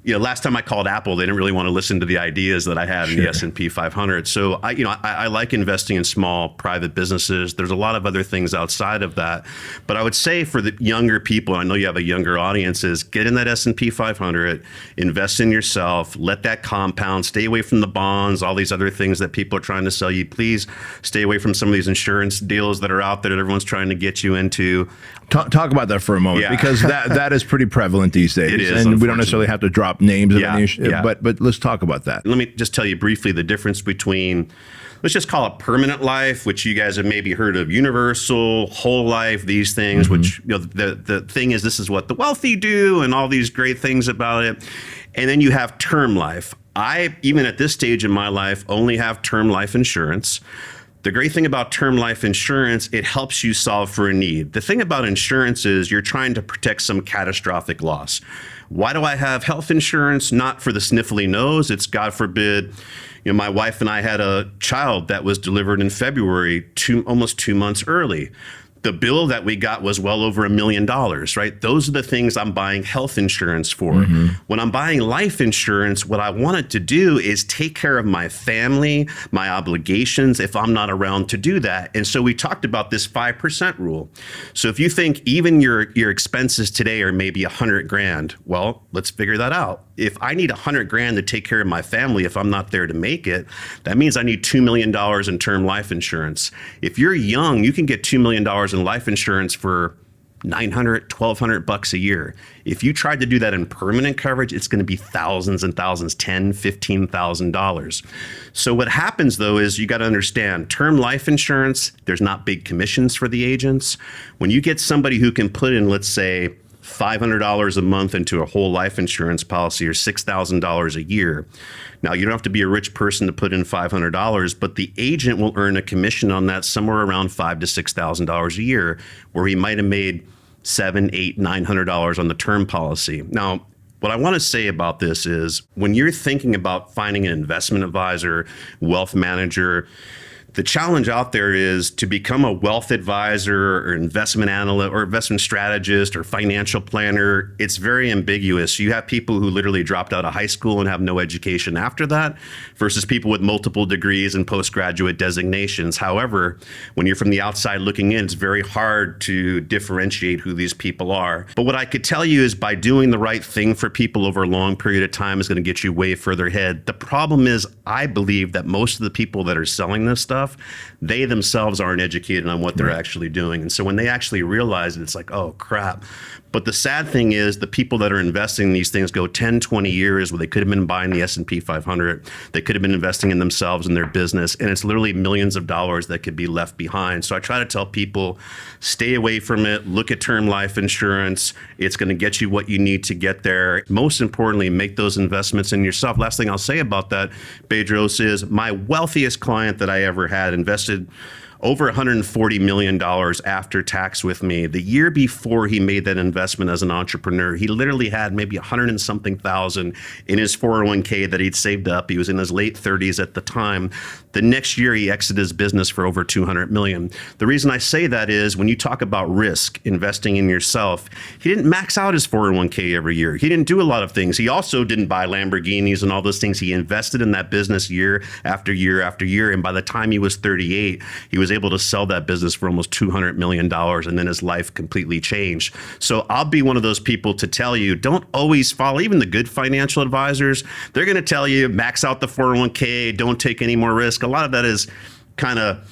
last time I called Apple, they didn't really want to listen to the ideas that I had in the S&P 500. So I like investing in small private businesses. There's a lot of other things outside of that, but I would say for the younger people, I know you have a younger audience, is get in that S&P 500, invest in yourself, let that compound, stay away from the bonds, all these other things that people are trying to sell you. Please stay away from some of these insurance deals that are out there that everyone's trying to get you into. Talk about that for a moment, because that is pretty prevalent these days. It is, and we don't necessarily have to drop names of any, but let's talk about that. Let me just tell you briefly the difference between, let's just call it permanent life, which you guys have maybe heard of, universal, whole life, these things, which the thing is, this is what the wealthy do and all these great things about it. And then you have term life. I, even at this stage in my life, only have term life insurance. The great thing about term life insurance, it helps you solve for a need. The thing about insurance is you're trying to protect some catastrophic loss. Why do I have health insurance? Not for the sniffly nose. It's, God forbid, my wife and I had a child that was delivered in February, almost 2 months early. The bill that we got was well over $1 million, right? Those are the things I'm buying health insurance for. When I'm buying life insurance, what I want it to do is take care of my family, my obligations, if I'm not around to do that. And so we talked about this 5% rule. So if you think even your expenses today are maybe $100,000, well, let's figure that out. If I need $100,000 to take care of my family, if I'm not there to make it, that means I need $2 million in term life insurance. If you're young, you can get $2 million in life insurance for $900, $1,200 a year. If you tried to do that in permanent coverage, it's going to be thousands and thousands, $10,000, $15,000. So what happens though is you got to understand term life insurance, there's not big commissions for the agents. When you get somebody who can put in, let's say, $500 a month into a whole life insurance policy, or $6,000 a year. Now, you don't have to be a rich person to put in $500, but the agent will earn a commission on that somewhere around $5,000 to $6,000 a year, where he might have made $700, $800, $900 on the term policy. Now, what I want to say about this is when you're thinking about finding an investment advisor, wealth manager, the challenge out there is to become a wealth advisor or investment analyst or investment strategist or financial planner. It's very ambiguous. You have people who literally dropped out of high school and have no education after that versus people with multiple degrees and postgraduate designations. However, when you're from the outside looking in, it's very hard to differentiate who these people are. But what I could tell you is by doing the right thing for people over a long period of time is going to get you way further ahead. The problem is I believe that most of the people that are selling this stuff, they themselves aren't educated on what they're actually doing. And so when they actually realize it, it's like, oh, crap. But the sad thing is the people that are investing in these things go 10, 20 years where they could have been buying the S&P 500. They could have been investing in themselves and their business. And it's literally millions of dollars that could be left behind. So I try to tell people, stay away from it. Look at term life insurance. It's going to get you what you need to get there. Most importantly, make those investments in yourself. Last thing I'll say about that, Bedros, is my wealthiest client that I ever had invested over $140 million after tax with me. The year before he made that investment as an entrepreneur, he literally had maybe 100 and something thousand in his 401k that he'd saved up. He was in his late 30s at the time. The next year, he exited his business for over $200 million. The reason I say that is when you talk about risk, investing in yourself, he didn't max out his 401k every year. He didn't do a lot of things. He also didn't buy Lamborghinis and all those things. He invested in that business year after year after year. And by the time he was 38, he was able to sell that business for almost $200 million. And then his life completely changed. So I'll be one of those people to tell you, don't always follow, even the good financial advisors, they're going to tell you, max out the 401k, don't take any more risk. A lot of that is kind of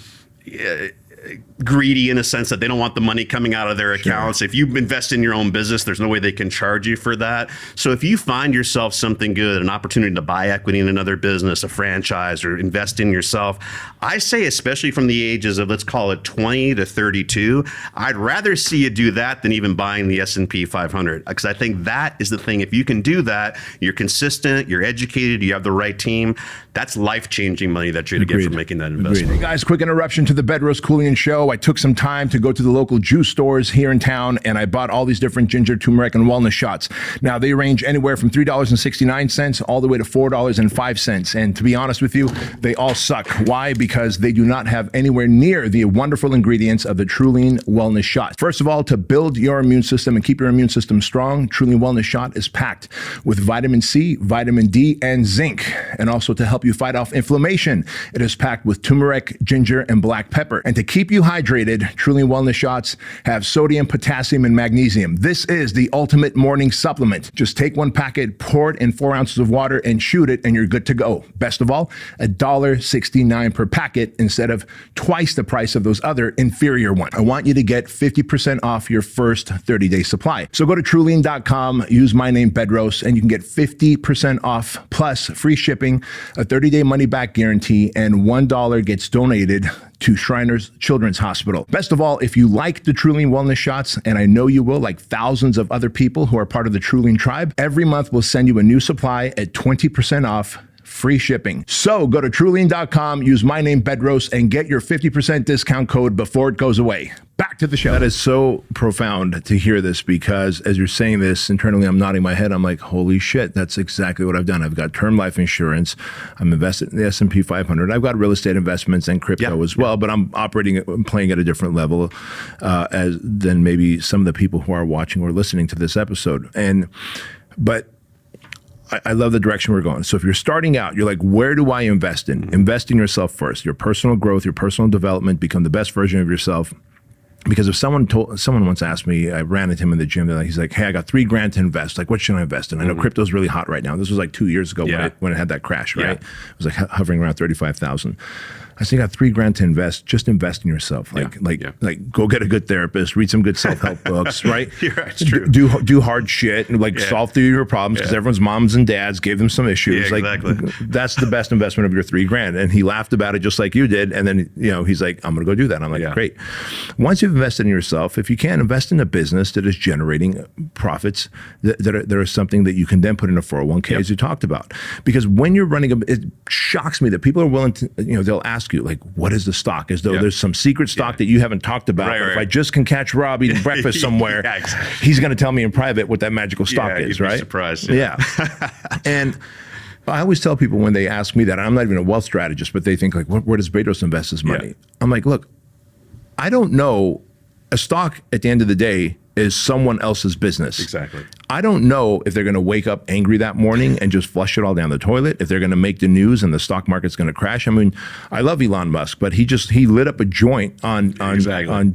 greedy in a sense that they don't want the money coming out of their accounts. Sure. If you invest in your own business, there's no way they can charge you for that. So if you find yourself something good, an opportunity to buy equity in another business, a franchise, or invest in yourself, I say, especially from the ages of, let's call it 20 to 32, I'd rather see you do that than even buying the S&P 500. Because I think that is the thing. If you can do that, you're consistent, you're educated, you have the right team, that's life-changing money that you're going to get from making that investment. Hey guys, quick interruption to the Bedros Koulian Show. I took some time to go to the local juice stores here in town, and I bought all these different ginger, turmeric, and wellness shots. Now, they range anywhere from $3.69 all the way to $4.05. And to be honest with you, they all suck. Why? Because they do not have anywhere near the wonderful ingredients of the Truline Wellness shot. First of all, to build your immune system and keep your immune system strong, Truline Wellness shot is packed with vitamin C, vitamin D, and zinc. And also to help you fight off inflammation, it is packed with turmeric, ginger, and black pepper. And to keep you hydrated, Truline Wellness shots have sodium, potassium, and magnesium. This is the ultimate morning supplement. Just take one packet, pour it in 4 ounces of water, and shoot it, and you're good to go. Best of all, $1.69 per packet instead of twice the price of those other inferior ones. I want you to get 50% off your first 30-day supply. So go to Truline.com, use my name Bedros, and you can get 50% off plus free shipping, a 30-day money-back guarantee, and $1 gets donated to Shriners Children's Hospital. Best of all, if you like the Truline Wellness shots, and I know you will, like thousands of other people who are part of the Truline tribe, every month we'll send you a new supply at 20% off, free shipping. So go to Truline.com, use my name Bedros, and get your 50% discount code before it goes away. Back to the show. That is so profound to hear this, because as you're saying this, internally I'm nodding my head. I'm like, holy shit, that's exactly what I've done. I've got term life insurance. I'm invested in the S&P 500. I've got real estate investments and crypto as well, but I'm playing at a different level than maybe some of the people who are watching or listening to this episode. But I love the direction we're going. So if you're starting out, you're like, where do I invest in? Invest in yourself first. Your personal growth, your personal development, become the best version of yourself. Because if someone once asked me, I ran into him in the gym, he's like, hey, I got $3,000 to invest. Like, what should I invest in? I know crypto's really hot right now. This was like 2 years ago when it had that crash, right? It was like hovering around 35,000. I said, you got $3,000 to invest. Just invest in yourself. Like go get a good therapist, read some good self-help books, right? You're right, it's true. Do hard shit and solve through your problems because everyone's moms and dads gave them some issues. Yeah, exactly. That's the best investment of your $3,000. And he laughed about it just like you did. And then, he's like, I'm going to go do that. I'm like, great. Once you've invested in yourself, if you can, invest in a business that is generating profits that are something that you can then put in a 401k as you talked about. Because when you're running it shocks me that people are willing to, they'll ask you like, what is the stock? As though there's some secret stock that you haven't talked about. Right, if I just can catch Rob eating breakfast somewhere, exactly. he's going to tell me in private what that magical stock is, you'd right? Be surprised. Yeah. And I always tell people when they ask me that, I'm not even a wealth strategist, but they think like, where does Bedros invest his money? Yeah. I'm like, look, I don't know. A stock at the end of the day is someone else's business. Exactly. I don't know if they're going to wake up angry that morning and just flush it all down the toilet, if they're going to make the news and the stock market's going to crash. I mean, I love Elon Musk, but he lit up a joint on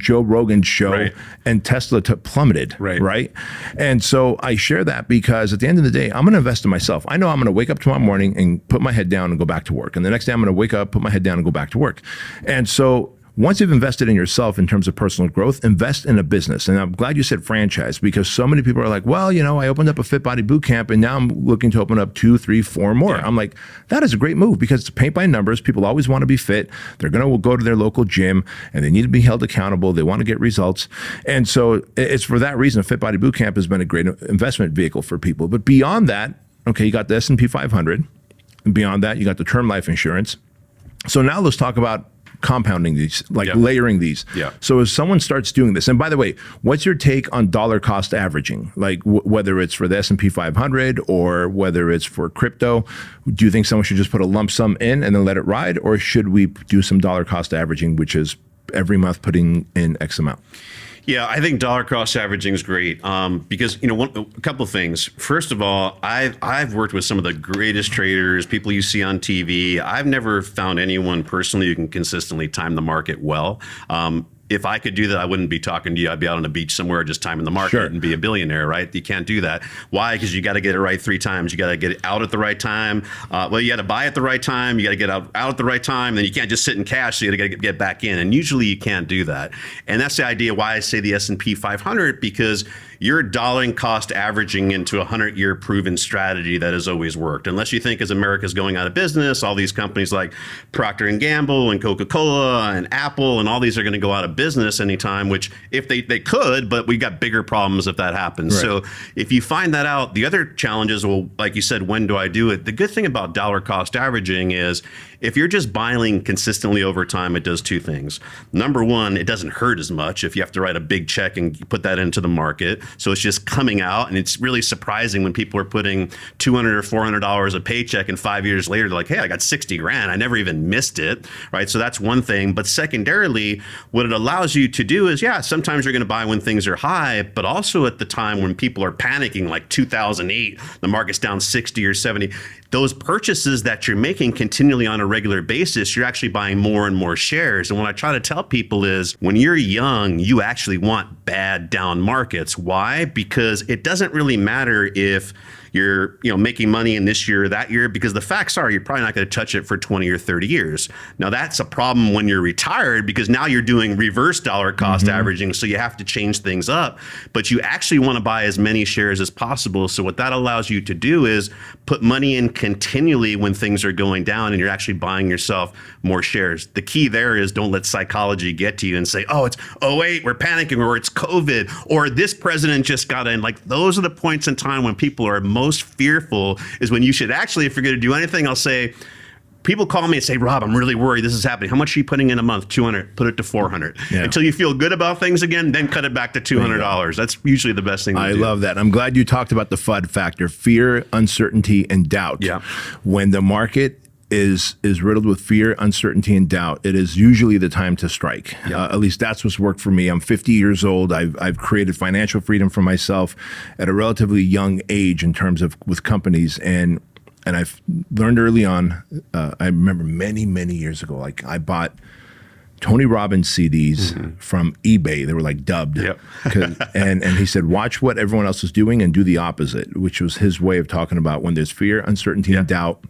Joe Rogan's show and Tesla plummeted, right? And so I share that because at the end of the day, I'm going to invest in myself. I know I'm going to wake up tomorrow morning and put my head down and go back to work. And the next day I'm going to wake up, put my head down and go back to work. And so once you've invested in yourself in terms of personal growth, invest in a business. And I'm glad you said franchise because so many people are like, well, I opened up a Fit Body Boot Camp and now I'm looking to open up 2, 3, 4 more. Yeah. I'm like, that is a great move because it's paint by numbers. People always want to be fit. They're going to go to their local gym and they need to be held accountable. They want to get results. And so it's for that reason, Fit Body Boot Camp has been a great investment vehicle for people. But beyond that, okay, you got the S&P 500. And beyond that, you got the term life insurance. So now let's talk about compounding these, layering these. Yeah. So as someone starts doing this, and by the way, what's your take on dollar cost averaging? Like whether it's for the S&P 500 or whether it's for crypto, do you think someone should just put a lump sum in and then let it ride? Or should we do some dollar cost averaging, which is every month putting in X amount? Yeah, I think dollar cost averaging is great because a couple of things. First of all, I've worked with some of the greatest traders, people you see on TV. I've never found anyone personally who can consistently time the market well. If I could do that, I wouldn't be talking to you. I'd be out on the beach somewhere just timing the market and be a billionaire, right? You can't do that. Why? Because you got to get it right 3 times. You got to get it out at the right time. You got to buy at the right time. You got to get out at the right time. Then you can't just sit in cash. So you got to get back in. And usually you can't do that. And that's the idea why I say the S&P 500, because you're dollar cost averaging into a 100-year proven strategy that has always worked. Unless you think as America's going out of business, all these companies like Procter & Gamble and Coca-Cola and Apple and all these are going to go out of business anytime, which if they could, but we got bigger problems if that happens. Right. So if you find that out, the other challenges, well, like you said, when do I do it? The good thing about dollar cost averaging is if you're just buying consistently over time, it does 2 things. Number one, it doesn't hurt as much if you have to write a big check and put that into the market. So it's just coming out, and it's really surprising when people are putting $200 or $400 a paycheck, and 5 years later, they're like, hey, I got 60 grand. I never even missed it, right? So that's one thing. But secondarily, what it allows you to do is, sometimes you're going to buy when things are high, but also at the time when people are panicking, like 2008, the market's down 60 or 70. Those purchases that you're making continually on a regular basis, you're actually buying more and more shares. And what I try to tell people is when you're young, you actually want bad down markets. Why? Because it doesn't really matter if you're making money in this year or that year, because the facts are you're probably not going to touch it for 20 or 30 years. Now that's a problem when you're retired, because now you're doing reverse dollar cost averaging, so you have to change things up. But you actually want to buy as many shares as possible. So what that allows you to do is put money in continually when things are going down, and you're actually buying yourself more shares. The key there is don't let psychology get to you and say, oh, it's 08, we're panicking, or it's COVID, or this president just got in. Like, those are the points in time when people are most fearful, is when you should actually, if you're going to do anything, I'll say, people call me and say, Rob, I'm really worried this is happening. How much are you putting in a month? 200, put it to 400. Yeah. Until you feel good about things again, then cut it back to $200. That's usually the best thing to do. I love that. I'm glad you talked about the FUD factor, fear, uncertainty, and doubt. Yeah. When the market is riddled with fear, uncertainty, and doubt, it is usually the time to strike. At least that's what's worked for me. I'm 50 years old. I've created financial freedom for myself at a relatively young age in terms of with companies, and I've learned early on. I remember many years ago, like I bought Tony Robbins CDs from eBay. They were like dubbed. Yep. and he said, watch what everyone else is doing and do the opposite, which was his way of talking about when there's fear, uncertainty, and doubt.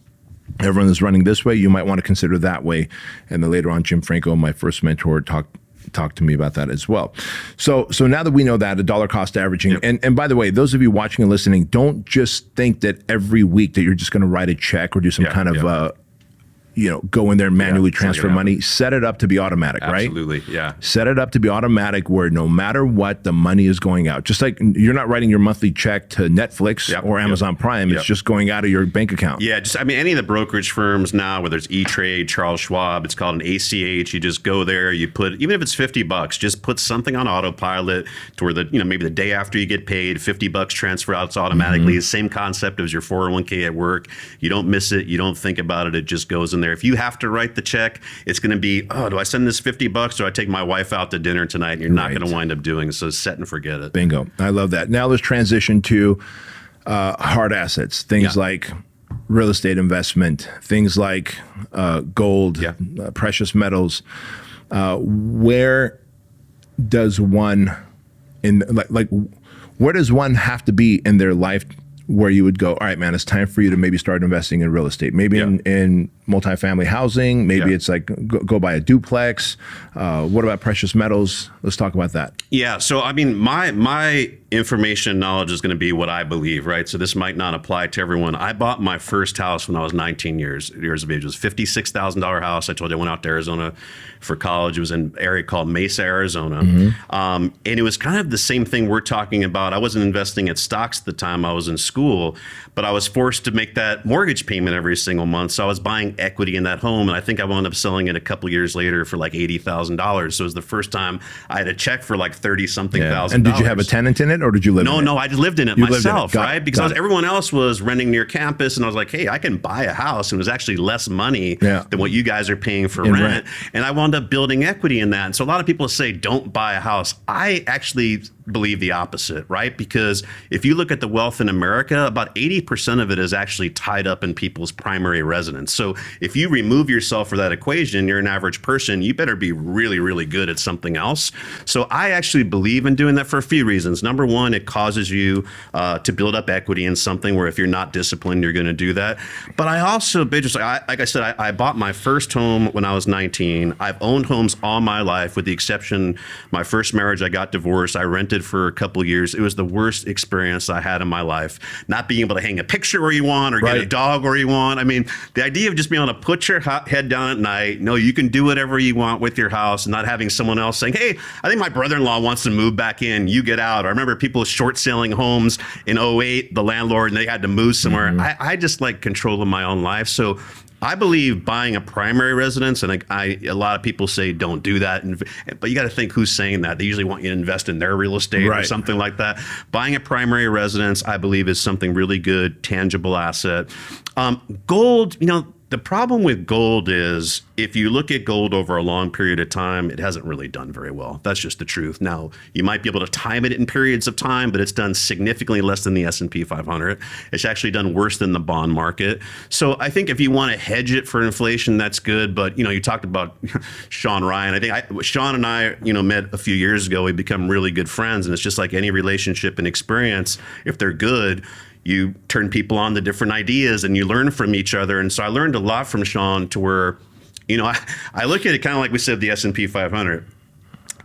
everyone is running this way, you might want to consider that way. And then later on, Jim Franco, my first mentor, talked to me about that as well. So now that we know that, the dollar cost averaging, and by the way, those of you watching and listening, don't just think that every week that you're just going to write a check or do some kind of go in there and manually transfer money. Set it up to be automatic, right? Absolutely, yeah. Set it up to be automatic where no matter what, the money is going out. Just like you're not writing your monthly check to Netflix or Amazon Prime. It's just going out of your bank account. Yeah, any of the brokerage firms now, whether it's E-Trade, Charles Schwab, it's called an ACH. You just go there, you put, even if it's $50, just put something on autopilot to where maybe the day after you get paid, $50 transfer out automatically. Same concept as your 401k at work. You don't miss it. You don't think about it. It just goes in there. If you have to write the check, it's going to be, do I send this $50 or do I take my wife out to dinner tonight? And you're not going to wind up doing it. So set and forget it. Bingo. I love that. Now let's transition to hard assets, things like real estate investment, things like gold, precious metals. Where does one where does one have to be in their life where you would go, all right, man, it's time for you to maybe start investing in real estate, maybe in multifamily housing, maybe it's like go buy a duplex. What about precious metals? Let's talk about that. Yeah, so I mean, my information and knowledge is going to be what I believe, right? So this might not apply to everyone. I bought my first house when I was 19 years of age. It was a $56,000 house. I told you I went out to Arizona for college. It was in an area called Mesa, Arizona. And it was kind of the same thing we're talking about. I wasn't investing in stocks at the time. I was in school, but I was forced to make that mortgage payment every single month. So I was buying equity in that home. And I think I wound up selling it a couple years later for like $80,000. So it was the first time I had a check for like 30-something thousand. And did you have a tenant in it or did you live in it? No, I just lived in it myself, right? Because everyone else was renting near campus and I was like, hey, I can buy a house. And it was actually less money than what you guys are paying for rent. And I wound up building equity in that. And so a lot of people say, don't buy a house. I actually believe the opposite, right? Because if you look at the wealth in America, about 80% of it is actually tied up in people's primary residence. So if you remove yourself from that equation, you're an average person, you better be really, really good at something else. So I actually believe in doing that for a few reasons. Number one, it causes you to build up equity in something where if you're not disciplined, you're going to do that. But I also, like I said, I bought my first home when I was 19. I've owned homes all my life, with the exception, my first marriage, I got divorced. I rented for a couple of years. It was the worst experience I had in my life. Not being able to hang a picture where you want or get a dog where you want. I mean, the idea of just being able to put your head down at night, know you can do whatever you want with your house, and not having someone else saying, hey, I think my brother-in-law wants to move back in, you get out. I remember people short selling homes in 2008, the landlord, and they had to move somewhere. I just like control of my own life. So I believe buying a primary residence, and a lot of people say don't do that, but you got to think who's saying that. They usually want you to invest in their real estate or something like that. Buying a primary residence, I believe, is something really good, tangible asset. Gold, the problem with gold is if you look at gold over a long period of time, it hasn't really done very well. That's just the truth. Now, you might be able to time it in periods of time, but it's done significantly less than the S&P 500. It's actually done worse than the bond market. So I think if you want to hedge it for inflation, that's good. But, you talked about Sean Ryan. I think Sean and I, met a few years ago. We become really good friends. And it's just like any relationship and experience. If they're good, you turn people on to different ideas and you learn from each other. And so I learned a lot from Sean to where, I look at it kind of like we said, the S&P 500.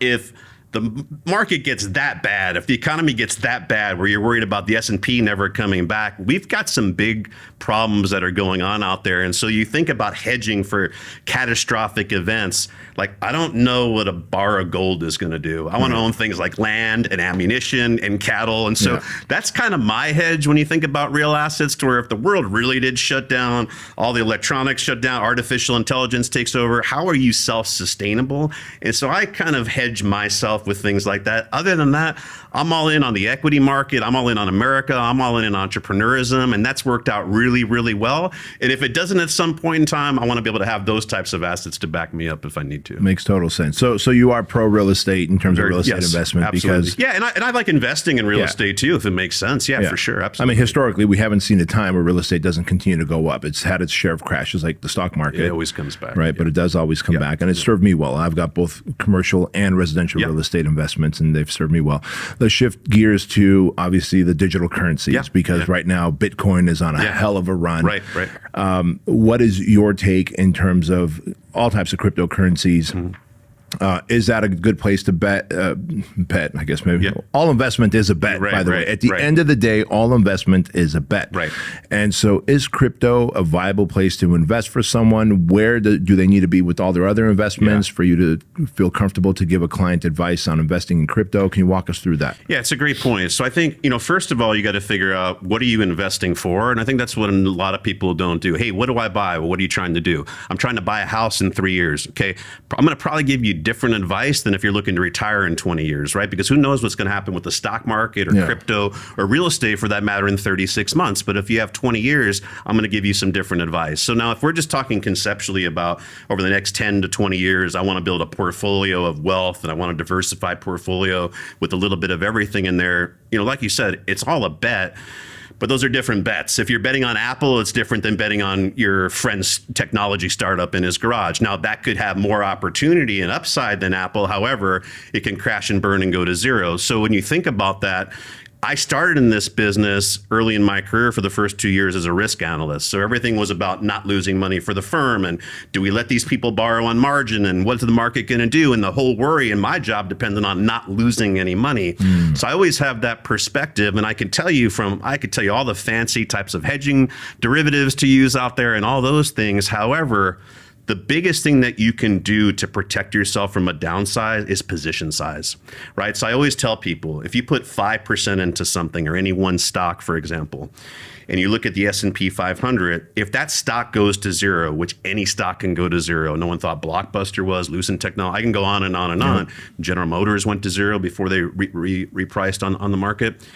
If the market gets that bad, if the economy gets that bad where you're worried about the S&P never coming back, we've got some big problems that are going on out there. And so you think about hedging for catastrophic events. Like, I don't know what a bar of gold is going to do. I want to own things like land and ammunition and cattle. And so that's kind of my hedge when you think about real assets, to where if the world really did shut down, all the electronics shut down, artificial intelligence takes over, how are you self-sustainable? And so I kind of hedge myself with things like that. Other than that, I'm all in on the equity market. I'm all in on America. I'm all in entrepreneurism. And that's worked out really, really well. And if it doesn't at some point in time, I want to be able to have those types of assets to back me up if I need to. Makes total sense. So you are pro real estate in terms of real estate investment? Absolutely. Because and I like investing in real estate too, if it makes sense. Yeah, for sure. Absolutely. I mean, historically, we haven't seen a time where real estate doesn't continue to go up. It's had its share of crashes, like the stock market. It always comes back. Right, but it does always come back. And it served me well. I've got both commercial and residential real estate. estate investments, and they've served me well. Let's shift gears to obviously the digital currencies, because right now Bitcoin is on a hell of a run. Right. What is your take in terms of all types of cryptocurrencies? Is that a good place to bet? I guess maybe. All investment is a bet, by the way. At the end of the day, all investment is a bet. Right. And so is crypto a viable place to invest for someone? Where do they need to be with all their other investments for you to feel comfortable to give a client advice on investing in crypto? Can you walk us through that? Yeah, it's a great point. So I think, first of all, you got to figure out, what are you investing for? And I think that's what a lot of people don't do. Hey, what do I buy? Well, what are you trying to do? I'm trying to buy a house in 3 years. Okay. I'm going to probably give you different advice than if you're looking to retire in 20 years, right? Because who knows what's going to happen with the stock market or crypto or real estate for that matter in 36 months. But if you have 20 years, I'm going to give you some different advice. So now if we're just talking conceptually about over the next 10 to 20 years, I want to build a portfolio of wealth and I want a diversified portfolio with a little bit of everything in there. Like you said, it's all a bet. But those are different bets. If you're betting on Apple, it's different than betting on your friend's technology startup in his garage. Now, that could have more opportunity and upside than Apple. However, it can crash and burn and go to zero. So when you think about that, I started in this business early in my career for the first 2 years as a risk analyst. So everything was about not losing money for the firm. And do we let these people borrow on margin? And what's the market going to do? And the whole worry and my job depended on not losing any money. So I always have that perspective. And I could tell you all the fancy types of hedging derivatives to use out there and all those things. However, the biggest thing that you can do to protect yourself from a downside is position size, right? So I always tell people, if you put 5% into something or any one stock, for example, and you look at the S&P 500, if that stock goes to zero, which any stock can go to zero, no one thought Blockbuster was, Lucent Technology, I can go on and on and on. General Motors went to zero before they repriced on the market.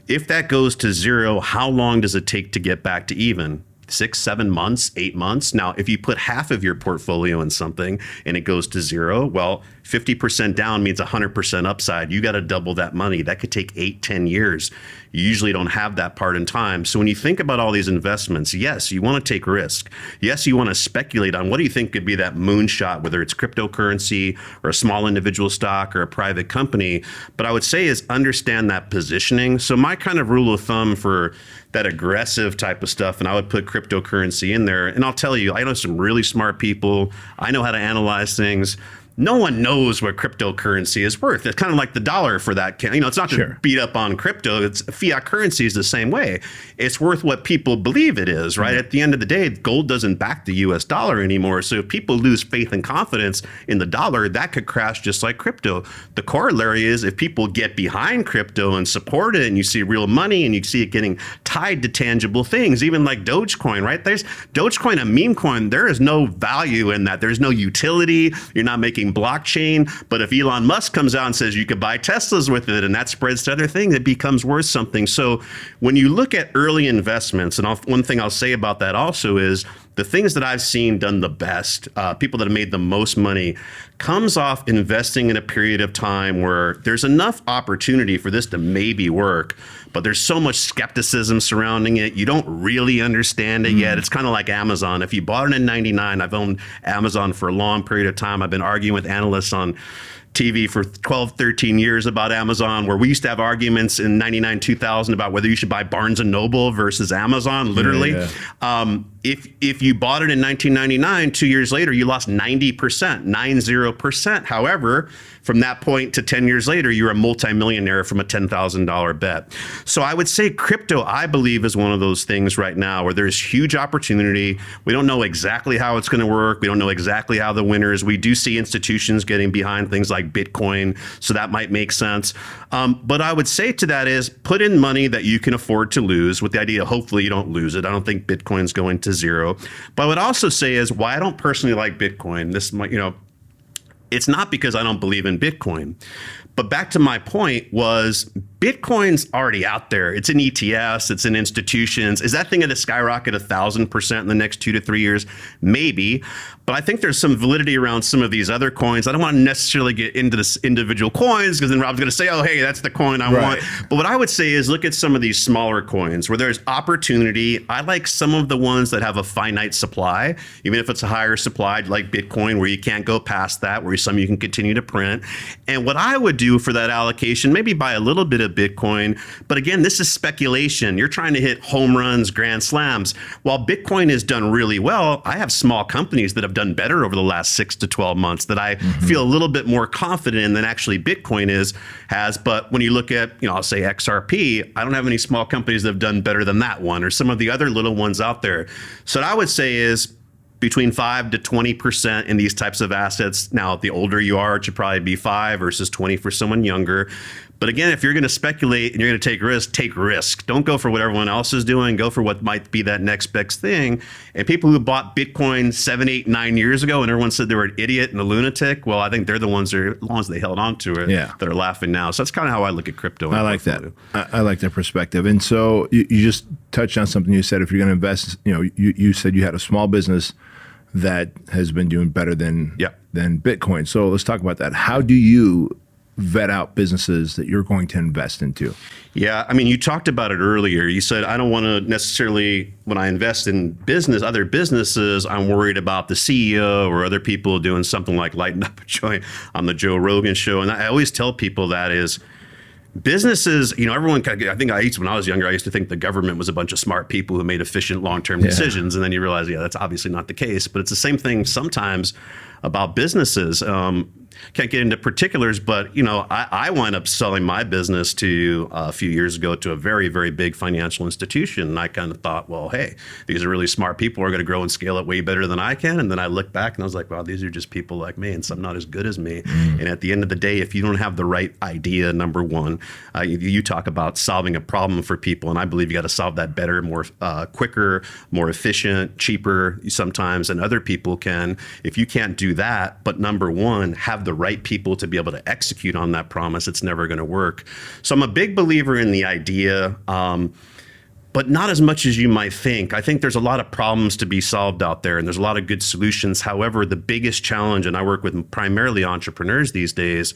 If that goes to zero, how long does it take to get back to even? 6, 7 months, 8 months. Now, if you put half of your portfolio in something and it goes to zero, well, 50% down means 100% upside. You got to double that money. That could take 8, 10 years. You usually don't have that part in time. So when you think about all these investments, yes, you want to take risk. Yes, you want to speculate on what do you think could be that moonshot, whether it's cryptocurrency or a small individual stock or a private company. But I would say is understand that positioning. So my kind of rule of thumb for that aggressive type of stuff, and I would put cryptocurrency in there. And I'll tell you, I know some really smart people. I know how to analyze things. No one knows what cryptocurrency is worth. It's kind of like the dollar for that. It's not to beat up on crypto. It's fiat currency is the same way. It's worth what people believe it is, right? At the end of the day, gold doesn't back the US dollar anymore. So if people lose faith and confidence in the dollar, that could crash just like crypto. The corollary is if people get behind crypto and support it and you see real money and you see it getting tied to tangible things, even like Dogecoin, right? There's Dogecoin, a meme coin, there is no value in that. There's no utility. You're not making blockchain. But if Elon Musk comes out and says you could buy Teslas with it and that spreads to other things, it becomes worth something. So when you look at early investments, and one thing I'll say about that also is the things that I've seen done the best, people that have made the most money, comes off investing in a period of time where there's enough opportunity for this to maybe work, but there's so much skepticism surrounding it. You don't really understand it yet. It's kind of like Amazon. If you bought it in 99, I've owned Amazon for a long period of time. I've been arguing with analysts on TV for 12, 13 years about Amazon, where we used to have arguments in 99, 2000 about whether you should buy Barnes & Noble versus Amazon, literally. If you bought it in 1999, 2 years later, you lost 90%, 90%. However, from that point to 10 years later, you're a multimillionaire from a $10,000 bet. So I would say crypto, I believe, is one of those things right now where there's huge opportunity. We don't know exactly how it's going to work. We don't know exactly how the winners. We do see institutions getting behind things like Bitcoin, so that might make sense. But I would say to that is put in money that you can afford to lose with the idea, hopefully you don't lose it. I don't think Bitcoin's going to zero. But I would also say is why I don't personally like Bitcoin. This might, it's not because I don't believe in Bitcoin. But back to my point was Bitcoin's already out there. It's in ETFs, it's in institutions. Is that thing going to skyrocket 1,000% in the next 2 to 3 years? Maybe. But I think there's some validity around some of these other coins. I don't want to necessarily get into this individual coins because then Rob's going to say, oh, hey, that's the coin I want. But what I would say is look at some of these smaller coins where there's opportunity. I like some of the ones that have a finite supply, even if it's a higher supply, like Bitcoin, where you can't go past that, where some you can continue to print. And what I would do for that allocation, maybe buy a little bit of Bitcoin. But again, this is speculation. You're trying to hit home runs, grand slams. While Bitcoin has done really well, I have small companies that have done better over the last 6 to 12 months that I feel a little bit more confident in than actually Bitcoin has. But when you look at, I'll say XRP, I don't have any small companies that have done better than that one or some of the other little ones out there. So what I would say is between 5 to 20% in these types of assets. Now, the older you are, it should probably be 5 versus 20 for someone younger. But again, if you're going to speculate and you're going to take risk. Don't go for what everyone else is doing. Go for what might be that next best thing. And people who bought Bitcoin 7, 8, 9 years ago and everyone said they were an idiot and a lunatic, well, I think they're the ones that are, as long as they held on to it, that are laughing now. So that's kind of how I look at crypto. I like that. I like that perspective. And so you just touched on something you said. If you're going to invest, you said you had a small business that has been doing better than Bitcoin. So let's talk about that. How do you vet out businesses that you're going to invest into? Yeah, I mean, you talked about it earlier. You said, I don't want to necessarily, when I invest in other businesses, I'm worried about the CEO or other people doing something like lighting up a joint on the Joe Rogan show. And I always tell people that is, businesses, everyone I think when I was younger, I used to think the government was a bunch of smart people who made efficient long-term decisions. And then you realize, that's obviously not the case. But it's the same thing sometimes about businesses. Can't get into particulars, but I wound up selling my business to a few years ago to a very, very big financial institution. And I kind of thought, well, hey, these are really smart people who are going to grow and scale it way better than I can. And then I looked back and I was like, wow, these are just people like me and some not as good as me. And at the end of the day, if you don't have the right idea, number one, you talk about solving a problem for people. And I believe you got to solve that better, more quicker, more efficient, cheaper sometimes than other people can. If you can't do that, but number one, have the right people to be able to execute on that promise, it's never going to work. So I'm a big believer in the idea, but not as much as you might think. I think there's a lot of problems to be solved out there, and there's a lot of good solutions. However, the biggest challenge, and I work with primarily entrepreneurs these days,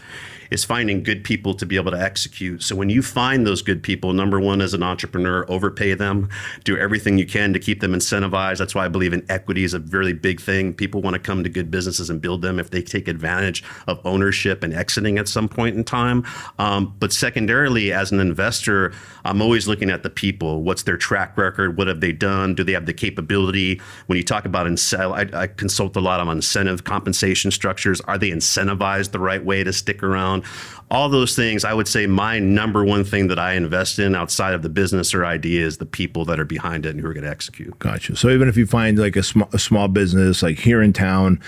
is finding good people to be able to execute. So when you find those good people, number one, as an entrepreneur, overpay them, do everything you can to keep them incentivized. That's why I believe in equity is a really big thing. People want to come to good businesses and build them if they take advantage of ownership and exiting at some point in time. But secondarily, as an investor, I'm always looking at the people. What's their track record? What have they done? Do they have the capability? When you talk about I consult a lot on incentive compensation structures. Are they incentivized the right way to stick around? All those things, I would say my number one thing that I invest in outside of the business or idea is the people that are behind it and who are going to execute. Gotcha. So even if you find like a small business like here in town,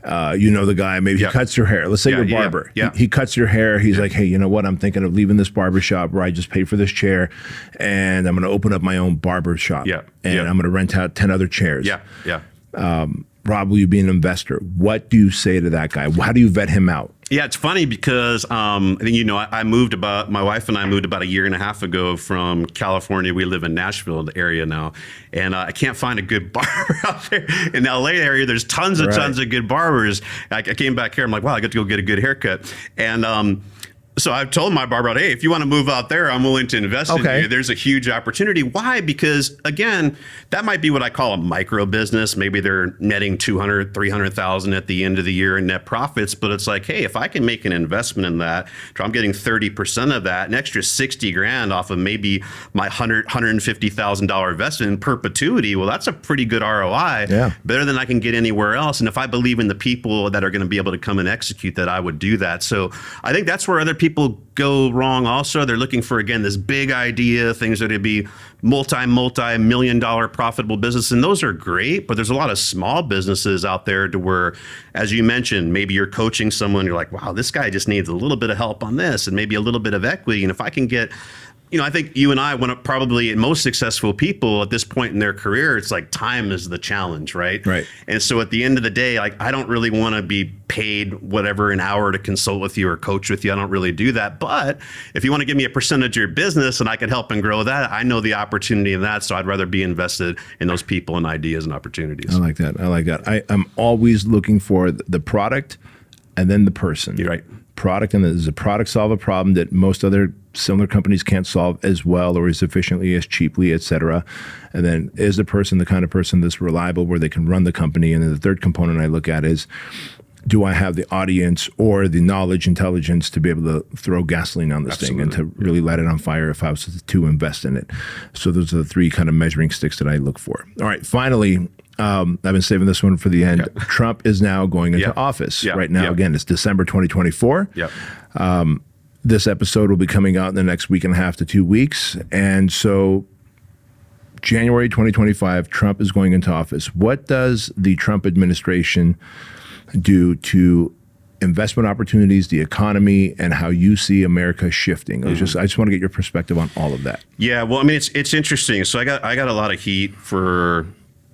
the guy, maybe he cuts your hair. Let's say you're a barber. He cuts your hair. He's like, hey, you know what? I'm thinking of leaving this barber shop where I just paid for this chair and I'm going to open up my own barber shop. And I'm going to rent out 10 other chairs. Rob, will you be an investor? What do you say to that guy? How do you vet him out? Yeah, it's funny because I think, my wife and I moved about a year and a half ago from California. We live in Nashville, the area now. And I can't find a good barber out there. In the LA area, there's tons of good barbers. I came back here. I'm like, wow, I got to go get a good haircut. And so I've told my barber, hey, if you want to move out there, I'm willing to invest in you. There's a huge opportunity. Why? Because, again, that might be what I call a micro business. Maybe they're netting $200,000, $300,000 at the end of the year in net profits. But it's like, hey, if I can make an investment in that, I'm getting 30% of that, an extra $60,000 off of maybe my $150,000 investment in perpetuity. Well, that's a pretty good ROI. Better than I can get anywhere else. And if I believe in the people that are going to be able to come and execute that, I would do that. So I think that's where other people go wrong also. They're looking for, again, this big idea, things that would be multi-million dollar profitable business. And those are great, but there's a lot of small businesses out there to where, as you mentioned, maybe you're coaching someone, you're like, wow, this guy just needs a little bit of help on this and maybe a little bit of equity. And if I can get I think you and I want to probably, most successful people at this point in their career, it's like time is the challenge, right? Right. And so at the end of the day, like, I don't really want to be paid whatever an hour to consult with you or coach with you. I don't really do that. But if you want to give me a percentage of your business and I can help and grow that, I know the opportunity in that. So I'd rather be invested in those people and ideas and opportunities. I like that. I'm always looking for the product and then the person. You're right. Product, and does the product solve a problem that most other similar companies can't solve as well or as efficiently, as cheaply, et cetera? And then is the person the kind of person that's reliable where they can run the company? And then the third component I look at is, do I have the audience or the knowledge, intelligence to be able to throw gasoline on this thing and to really light it on fire if I was to invest in it? So those are the three kind of measuring sticks that I look for. All right, finally, I've been saving this one for the end. Okay. Trump is now going into office right now. Again, it's December 2024. This episode will be coming out in the next week and a half to 2 weeks. And so January 2025, Trump is going into office. What does the Trump administration do to investment opportunities, the economy, and how you see America shifting? I just want to get your perspective on all of that. Yeah, well, I mean, it's interesting. So I got a lot of heat for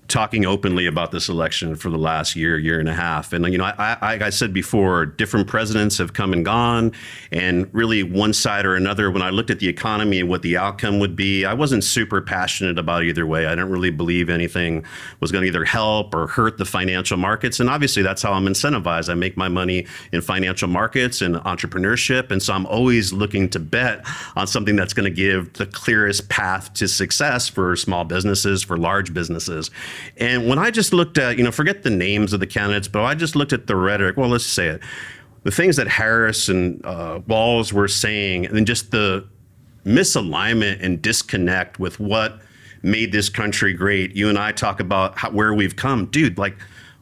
talking openly about this election for the last year and a half. And, I said before, different presidents have come and gone, and really one side or another, when I looked at the economy and what the outcome would be, I wasn't super passionate about either way. I didn't really believe anything was going to either help or hurt the financial markets. And obviously that's how I'm incentivized. I make my money in financial markets and entrepreneurship. And so I'm always looking to bet on something that's going to give the clearest path to success for small businesses, for large businesses. And when I just looked at, forget the names of the candidates, but I just looked at the rhetoric, well, let's say it, the things that Harris and Walz were saying, and then just the misalignment and disconnect with what made this country great. You and I talk about where we've come. Dude, like,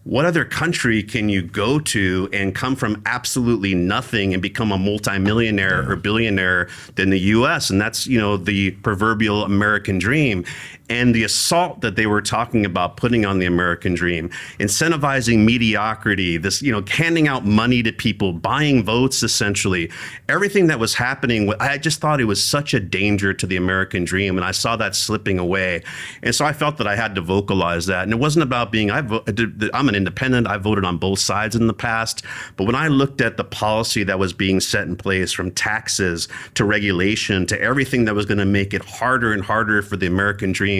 what other country can you go to and come from absolutely nothing and become a multimillionaire or billionaire than the U.S.? And that's, the proverbial American dream. And the assault that they were talking about putting on the American dream, incentivizing mediocrity, this, handing out money to people, buying votes, essentially, everything that was happening, I just thought it was such a danger to the American dream. And I saw that slipping away. And so I felt that I had to vocalize that. And it wasn't about being, I'm an independent. I voted on both sides in the past. But when I looked at the policy that was being set in place, from taxes to regulation to everything that was going to make it harder and harder for the American dream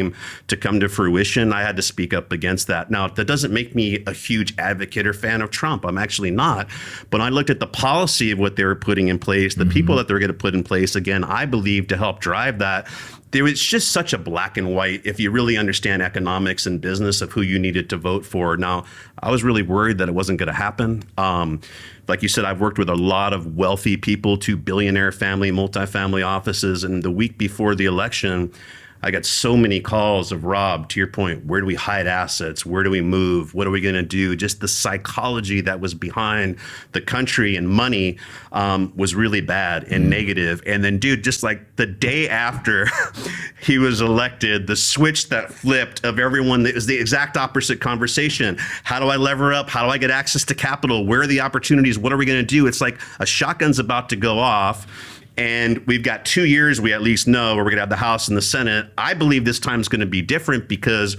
to come to fruition, I had to speak up against that. Now, that doesn't make me a huge advocate or fan of Trump. I'm actually not. But I looked at the policy of what they were putting in place, the people that they're going to put in place, again, I believe, to help drive that. There was just such a black and white, if you really understand economics and business, of who you needed to vote for. Now, I was really worried that it wasn't going to happen. Like you said, I've worked with a lot of wealthy people, 2 billionaire family, multifamily offices. And the week before the election, I got so many calls of, Rob, to your point, where do we hide assets? Where do we move? What are we going to do? Just the psychology that was behind the country and money was really bad and negative. And then, dude, just like the day after he was elected, the switch that flipped of everyone, it was the exact opposite conversation. How do I lever up? How do I get access to capital? Where are the opportunities? What are we going to do? It's like a shotgun's about to go off. And we've got 2 years, we at least know, where we're going to have the House and the Senate. I believe this time is going to be different, because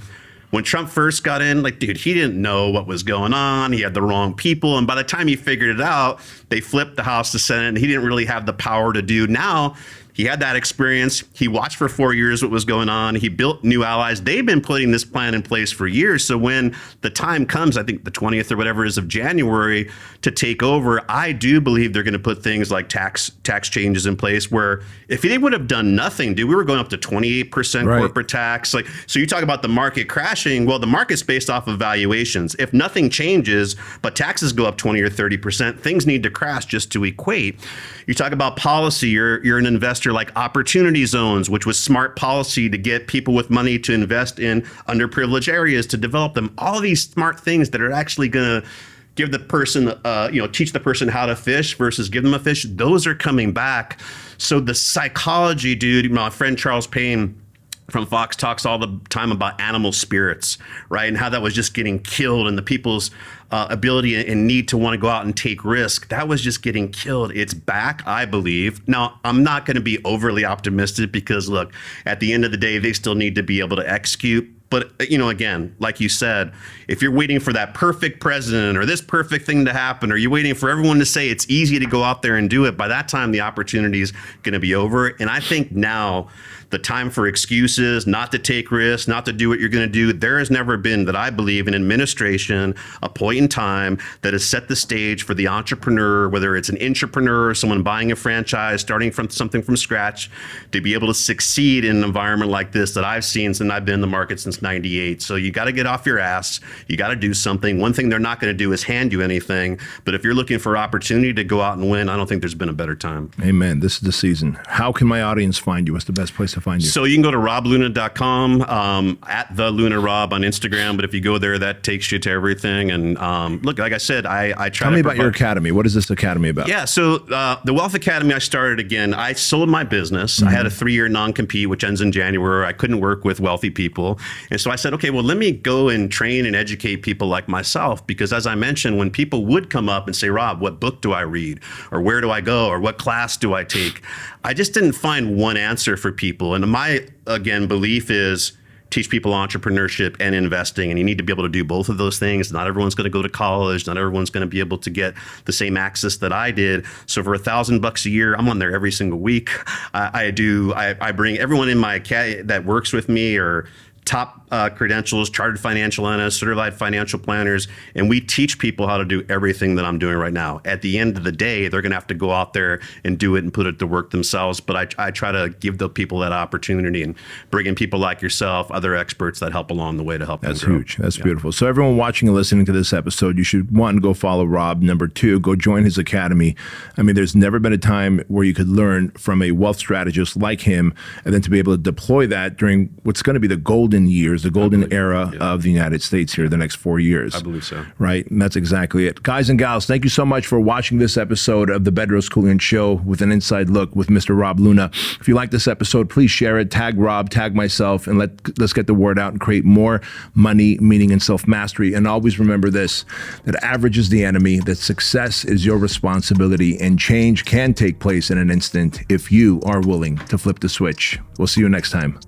when Trump first got in, dude, he didn't know what was going on. He had the wrong people. And by the time he figured it out, they flipped the House to Senate, and he didn't really have the power to do. Now, he had that experience. He watched for 4 years what was going on. He built new allies. They've been putting this plan in place for years. So when the time comes, I think the 20th or whatever is of January, to take over, I do believe they're going to put things like tax changes in place, where if they would have done nothing, dude, we were going up to 28% corporate tax. So you talk about the market crashing. Well, the market's based off of valuations. If nothing changes, but taxes go up 20 or 30%, things need to crash just to equate. You talk about policy, you're an investor, like opportunity zones, which was smart policy to get people with money to invest in underprivileged areas, to develop them. All these smart things that are actually going to give the person, teach the person how to fish versus give them a fish. Those are coming back. So the psychology, dude, my friend Charles Payne from Fox talks all the time about animal spirits, right? And how that was just getting killed, and the people's ability and need to want to go out and take risk, that was just getting killed. It's back, I believe. Now, I'm not going to be overly optimistic because, look, at the end of the day, they still need to be able to execute. But, again, like you said, if you're waiting for that perfect president or this perfect thing to happen, or you're waiting for everyone to say it's easy to go out there and do it, by that time, the opportunity is going to be over. And I think now the time for excuses, not to take risks, not to do what you're going to do, there has never been, that I believe, in administration, a point in time that has set the stage for the entrepreneur, whether it's an intrapreneur, someone buying a franchise, starting from something from scratch, to be able to succeed in an environment like this that I've seen since I've been in the market since '98. So you got to get off your ass. You got to do something. One thing they're not going to do is hand you anything. But if you're looking for opportunity to go out and win, I don't think there's been a better time. Amen. This is the season. How can my audience find you? What's the best place to find you? So you can go to robluna.com, at the Luna Rob on Instagram. But if you go there, that takes you to everything. And look, like I said, I try to. Tell me about your academy. What is this academy about? Yeah. So the Wealth Academy, I started again. I sold my business. I had a 3-year non-compete, which ends in January. I couldn't work with wealthy people. And so I said, okay, well, let me go and train and educate people like myself. Because as I mentioned, when people would come up and say, Rob, what book do I read? Or where do I go? Or what class do I take? I just didn't find one answer for people. And my, again, belief is teach people entrepreneurship and investing. And you need to be able to do both of those things. Not everyone's going to go to college. Not everyone's going to be able to get the same access that I did. So for $1,000 a year, I'm on there every single week. I bring everyone in my academy that works with me, or top credentials, chartered financial analysts, certified financial planners, and we teach people how to do everything that I'm doing right now. At the end of the day, they're going to have to go out there and do it and put it to work themselves. But I try to give the people that opportunity and bring in people like yourself, other experts that help along the way to help them grow. Huge. That's beautiful. So everyone watching and listening to this episode, you should, one, go follow Rob. Number two, go join his academy. I mean, there's never been a time where you could learn from a wealth strategist like him, and then to be able to deploy that during what's going to be the golden years, the golden era of the United States here, the next 4 years. I believe so. Right? And that's exactly it. Guys and gals, thank you so much for watching this episode of the Bedros Keuilian Show with an inside look with Mr. Rob Luna. If you like this episode, please share it, tag Rob, tag myself, and let's get the word out and create more money, meaning, and self-mastery. And always remember this, that average is the enemy, that success is your responsibility, and change can take place in an instant if you are willing to flip the switch. We'll see you next time.